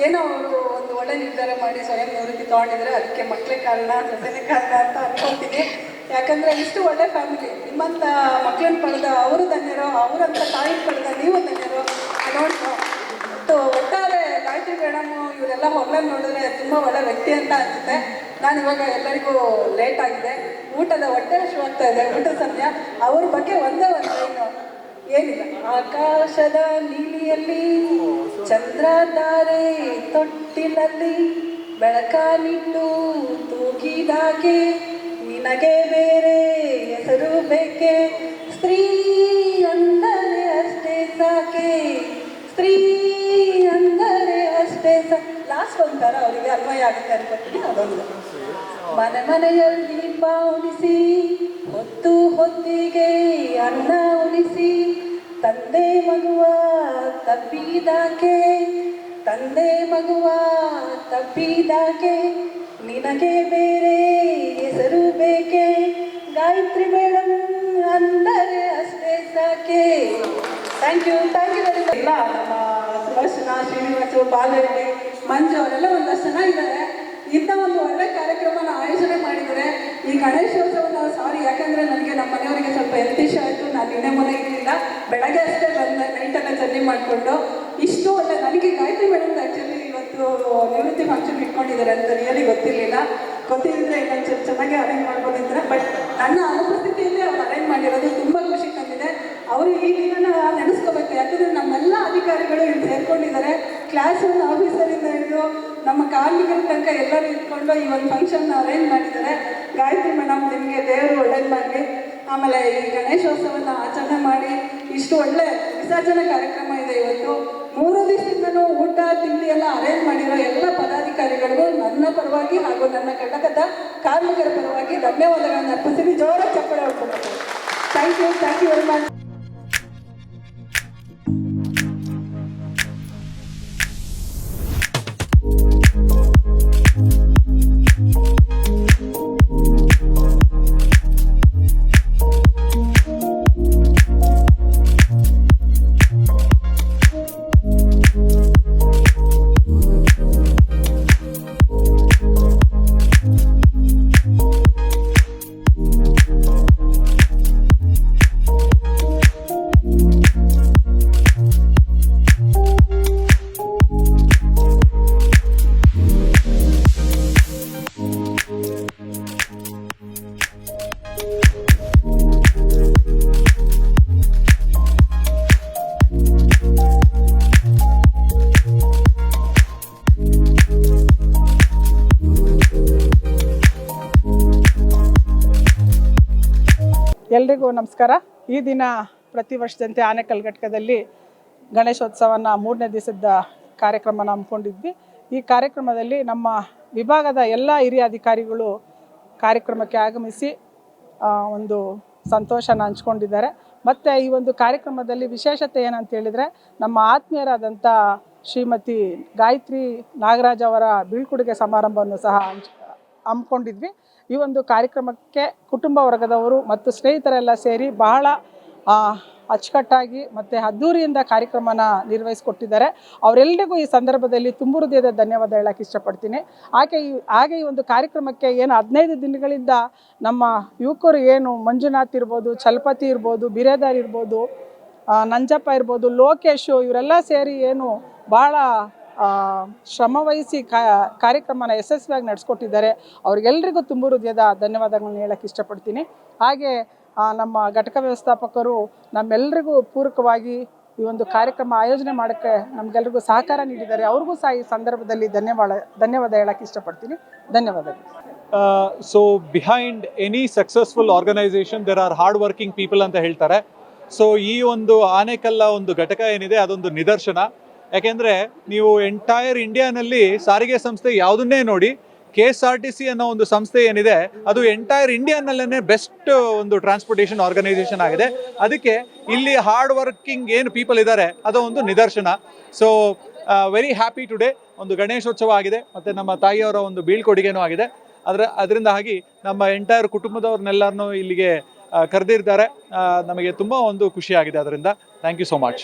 ಏನೋ ಅವರು ಒಂದು ಒಳ್ಳೆ ನಿರ್ಧಾರ ಮಾಡಿ ಸ್ವಯಂ ನಿವೃತ್ತಿ ತೊಗೊಂಡಿದ್ದಾರೆ. ಅದಕ್ಕೆ ಮಕ್ಕಳೇ ಕಾರಣ, ಜೊತೆನೇ ಕಾರಣ ಅಂತ ಅನ್ಕೊತೀನಿ. ಯಾಕಂದರೆ ಇಷ್ಟು ಒಳ್ಳೆ ಫ್ಯಾಮಿಲಿ, ನಿಮ್ಮಂಥ ಮಕ್ಕಳನ್ನ ಪಡೆದ ಅವರು ಧನ್ಯರು, ಅವರಂಥ ತಾಯಿ ಪಡೆದ ನೀವು ಧನ್ಯರು. ಮತ್ತು ಒಟ್ಟಾರೆ ಗಾಯತ್ರಿ ಮೇಡಮು ಇವರೆಲ್ಲ ಹೊರಗಡೆ ನೋಡಿದ್ರೆ ತುಂಬ ಒಳ್ಳೆ ವ್ಯಕ್ತಿ ಅಂತ ಅನಿಸುತ್ತೆ. ನಾನು ಇವಾಗ ಎಲ್ಲರಿಗೂ ಲೇಟ್ ಆಗಿದೆ, ಊಟದ ಹೊಟ್ಟೆ ಹಸಿವಾಗ್ತಾ ಇದೆ, ಊಟದ ಸಮಯ. ಅವ್ರ ಬಗ್ಗೆ ಒಂದೇ ಒಂದು ಲೈನು ಏನಿಲ್ಲ. ಆಕಾಶದ ನೀಲಿಯಲ್ಲಿ ಚಂದ್ರ ತಾರೆ ತೊಟ್ಟಿಲಲ್ಲಿ ಬೆಳಕಾನಿಟ್ಟು ತೂಗಿದಾಗೆ ನಿನಗೆ ಬೇರೆ ಹೆಸರು ಬೇಕೆ, ಸ್ತ್ರೀ ಅಂದರೆ ಅಷ್ಟೇ ಸಾಕೆ, ಸ್ತ್ರೀ ಅಂದರೆ ಅಷ್ಟೇ ಲಾಸ್ಟ್ ಒಂಥರ ಅವರಿಗೆ ಅನ್ವಯ ಆಗುತ್ತೆ ಅನ್ಕೊತೀನಿ. ಅದೊಂದು ಮನೆ ಮನೆಯಲ್ಲಿ ದೀಪ ಉಳಿಸಿ, ಹೊತ್ತು ಹೊತ್ತಿಗೆ ಅನ್ನ ಉಳಿಸಿ, ತಂದೆ ಮಗುವ ತಪ್ಪಿದಾಕೆ, ತಂದೆ ಮಗುವ ತಪ್ಪಿದಾಕೆ, ನಿನಗೆ ಬೇರೆ ಹೆಸರು ಬೇಕೆ, ಗಾಯತ್ರಿ ಮೇಡಮ್ ಅಂದರೆ ಅಷ್ಟೇ ಸಾಕೆ. Thank you very much. ಎಲ್ಲ ನಮ್ಮ ಸುಭಾಷಣ, ಶ್ರೀನಿವಾಸು, ಬಾಲರೆಡ್ಡಿ, ಮಂಜು ಅವರೆಲ್ಲ ಒಂದಷ್ಟು ಜನ ಇದ್ದಾರೆ. ಇಂಥ ಒಂದು ಒಳ್ಳೆ ಕಾರ್ಯಕ್ರಮನ ಆಯೋಜನೆ ಮಾಡಿದರೆ ಈ ಗಣೇಶೋತ್ಸವನ ಸಾರಿ, ಯಾಕಂದರೆ ನನಗೆ ನಮ್ಮ ಮನೆಯವರಿಗೆ ಸ್ವಲ್ಪ ಹೆಲ್ತ್ ಇಶ್ಯೂ ಆಯಿತು. ನಾನು ನಿನ್ನೆ ಮೊನ್ನೆ ಇರಲಿಲ್ಲ, ಬೆಳಗ್ಗೆ ಅಷ್ಟೇ ಬಂದೆ, ನೈಟೆಲ್ಲ ಜರ್ನಿ ಮಾಡಿಕೊಂಡು. ಇಷ್ಟು ಒಳ್ಳೆ ನನಗೆ ಗಾಯತ್ರಿ ಮೇಡಮ್ ಆ್ಯಕ್ಚುಲಿ ಇವತ್ತು ನಿವೃತ್ತಿ ಫಂಕ್ಷನ್ ಇಟ್ಕೊಂಡಿದ್ದಾರೆ ಅಂತ ರಿಯಲಿ ಗೊತ್ತಿರಲಿಲ್ಲ. ಗೊತ್ತಿದ್ದರೆ ಇನ್ನೊಂದು ಚೆನ್ನಾಗಿ ಅರೇಂಜ್ ಮಾಡ್ಬೋದಿದ್ರೆ, ಬಟ್ ನನ್ನ ಅನುಪಸ್ಥಿತಿಯಲ್ಲೇ ಅವ್ರು ಅರೇಂಜ್ ಮಾಡಿರೋದು ತುಂಬ ಖುಷಿ ತಂದಿದೆ. ಅವರು ಈ ದಿನ ನೆನೆಸ್ಕೋಬೇಕು, ಯಾಕಂದರೆ ನಮ್ಮೆಲ್ಲ ಅಧಿಕಾರಿಗಳು ಇಲ್ಲಿ ಸೇರ್ಕೊಂಡಿದ್ದಾರೆ. ಕ್ಲಾಸ್ ಒನ್ ಆಫೀಸರಿಂದ ಹಿಡಿದು ನಮ್ಮ ಕಾರ್ಮಿಕರ ತನಕ ಎಲ್ಲರೂ ಇಟ್ಕೊಂಡು ಈ ಒಂದು ಫಂಕ್ಷನ್ನ ಅರೇಂಜ್ ಮಾಡಿದ್ದಾರೆ. ಗಾಯತ್ರಿ ಮೇಡಮ್, ನಿಮಗೆ ದೇವರು ಒಳ್ಳೇದು ಮಾಡಲಿ. ಆಮೇಲೆ ಈ ಗಣೇಶೋತ್ಸವನ ಆಚರಣೆ ಮಾಡಿ ಇಷ್ಟು ಒಳ್ಳೆ ವಿಸರ್ಜನೆ ಕಾರ್ಯಕ್ರಮ ಇದೆ ಇವತ್ತು. 3 ದಿವಸದಿಂದನೂ ಊಟ ತಿಂಡಿ ಎಲ್ಲ ಅರೇಂಜ್ ಮಾಡಿರೋ ಎಲ್ಲ ಪದಾಧಿಕಾರಿಗಳಿಗೂ ನನ್ನ ಪರವಾಗಿ ಹಾಗೂ ನನ್ನ ಘಟಕದ ಕಾರ್ಮಿಕರ ಪರವಾಗಿ ಧನ್ಯವಾದಗಳನ್ನು ಅರ್ಪಿಸಿ ಜೋರಾಗಿ ಚಪ್ಪಾಳೆ ಹೊಡ್ಕೊಬೇಕು. Thank you very much. ಎಲ್ರಿಗೂ ನಮಸ್ಕಾರ. ಈ ದಿನ ಪ್ರತಿ ವರ್ಷದಂತೆ ಆನೇಕಲ್ ಘಟಕದಲ್ಲಿ ಗಣೇಶೋತ್ಸವನ 3ನೇ ದಿವಸದ ಕಾರ್ಯಕ್ರಮನ ಹಮ್ಮಿಕೊಂಡಿದ್ವಿ. ಈ ಕಾರ್ಯಕ್ರಮದಲ್ಲಿ ನಮ್ಮ ವಿಭಾಗದ ಎಲ್ಲ ಹಿರಿಯ ಅಧಿಕಾರಿಗಳು ಕಾರ್ಯಕ್ರಮಕ್ಕೆ ಆಗಮಿಸಿ ಒಂದು ಸಂತೋಷನ ಹಂಚ್ಕೊಂಡಿದ್ದಾರೆ. ಮತ್ತು ಈ ಒಂದು ಕಾರ್ಯಕ್ರಮದಲ್ಲಿ ವಿಶೇಷತೆ ಏನಂತ ಹೇಳಿದರೆ, ನಮ್ಮ ಆತ್ಮೀಯರಾದಂಥ ಶ್ರೀಮತಿ ಗಾಯತ್ರಿ ನಾಗರಾಜ್ ಅವರ ಬೀಳ್ಕೊಡುಗೆ ಸಮಾರಂಭವನ್ನು ಸಹ ಹಮ್ಮಿಕೊಂಡಿದ್ವಿ. ಈ ಒಂದು ಕಾರ್ಯಕ್ರಮಕ್ಕೆ ಕುಟುಂಬ ವರ್ಗದವರು ಮತ್ತು ಸ್ನೇಹಿತರೆಲ್ಲ ಸೇರಿ ಬಹಳ ಅಚ್ಚುಕಟ್ಟಾಗಿ ಮತ್ತು ಅದ್ಧೂರಿಯಿಂದ ಕಾರ್ಯಕ್ರಮನ ನಿರ್ವಹಿಸಿಕೊಟ್ಟಿದ್ದಾರೆ. ಅವರೆಲ್ಲರಿಗೂ ಈ ಸಂದರ್ಭದಲ್ಲಿ ತುಂಬ ಹೃದಯದ ಧನ್ಯವಾದ ಹೇಳೋಕ್ಕೆ ಇಷ್ಟಪಡ್ತೀನಿ. ಹಾಗೆ ಈ ಒಂದು ಕಾರ್ಯಕ್ರಮಕ್ಕೆ ಏನು 15 ದಿನಗಳಿಂದ ನಮ್ಮ ಯುವಕರು ಏನು ಮಂಜುನಾಥ್ ಇರ್ಬೋದು, ಛಲಪತಿ ಇರ್ಬೋದು, ಬಿರೇದಾರ್ ಇರ್ಬೋದು, ನಂಜಪ್ಪ ಇರ್ಬೋದು, ಲೋಕೇಶು, ಇವರೆಲ್ಲ ಸೇರಿ ಏನು ಭಾಳ ಶ್ರಮವಹಿಸಿ ಕಾರ್ಯಕ್ರಮನ ಯಶಸ್ವಿಯಾಗಿ ನಡೆಸ್ಕೊಟ್ಟಿದ್ದಾರೆ. ಅವ್ರಿಗೆಲ್ರಿಗೂ ತುಂಬ ಹೃದಯದ ಧನ್ಯವಾದಗಳನ್ನ ಹೇಳೋಕ್ಕೆ ಇಷ್ಟಪಡ್ತೀನಿ. ಹಾಗೆ ನಮ್ಮ ಘಟಕ ವ್ಯವಸ್ಥಾಪಕರು ನಮ್ಮೆಲ್ಲರಿಗೂ ಪೂರಕವಾಗಿ ಈ ಒಂದು ಕಾರ್ಯಕ್ರಮ ಆಯೋಜನೆ ಮಾಡೋಕ್ಕೆ ನಮಗೆಲ್ರಿಗೂ ಸಹಕಾರ ನೀಡಿದ್ದಾರೆ. ಅವ್ರಿಗೂ ಸಹ ಈ ಸಂದರ್ಭದಲ್ಲಿ ಧನ್ಯವಾದ ಹೇಳೋಕ್ಕೆ ಇಷ್ಟಪಡ್ತೀನಿ. ಧನ್ಯವಾದಗಳು. So behind any successful organisation there are hard working people ಅಂತ ಹೇಳ್ತಾರೆ. ಸೊ ಈ ಒಂದು ಆನೇಕಲ್ಲ ಒಂದು ಘಟಕ ಏನಿದೆ ಅದೊಂದು ನಿದರ್ಶನ. ಯಾಕೆಂದರೆ ನೀವು ಎಂಟೈರ್ ಇಂಡಿಯಾನಲ್ಲಿ ಸಾರಿಗೆ ಸಂಸ್ಥೆ ಯಾವುದನ್ನೇ ನೋಡಿ, KSRTC ಅನ್ನೋ ಒಂದು ಸಂಸ್ಥೆ ಏನಿದೆ ಅದು ಎಂಟೈರ್ ಇಂಡಿಯಾನಲ್ಲೇ ಬೆಸ್ಟ್ ಒಂದು ಟ್ರಾನ್ಸ್ಪೋರ್ಟೇಷನ್ ಆರ್ಗನೈಸೇಷನ್ ಆಗಿದೆ. ಅದಕ್ಕೆ ಇಲ್ಲಿ ಹಾರ್ಡ್ ವರ್ಕಿಂಗ್ ಏನು ಪೀಪಲ್ ಇದ್ದಾರೆ ಅದು ಒಂದು ನಿದರ್ಶನ. So very happy today. ಒಂದು ಗಣೇಶೋತ್ಸವ ಆಗಿದೆ ಮತ್ತು ನಮ್ಮ ತಾಯಿಯವರ ಒಂದು ಬೀಳ್ಕೊಡುಗೆನೂ ಆಗಿದೆ. ಅದರಿಂದಾಗಿ ನಮ್ಮ ಎಂಟೈರ್ ಕುಟುಂಬದವ್ರನ್ನೆಲ್ಲರನ್ನೂ ಇಲ್ಲಿಗೆ ಕರೆದಿರ್ತಾರೆ. ನಮಗೆ ತುಂಬ ಒಂದು ಖುಷಿಯಾಗಿದೆ ಅದರಿಂದ. Thank you so much.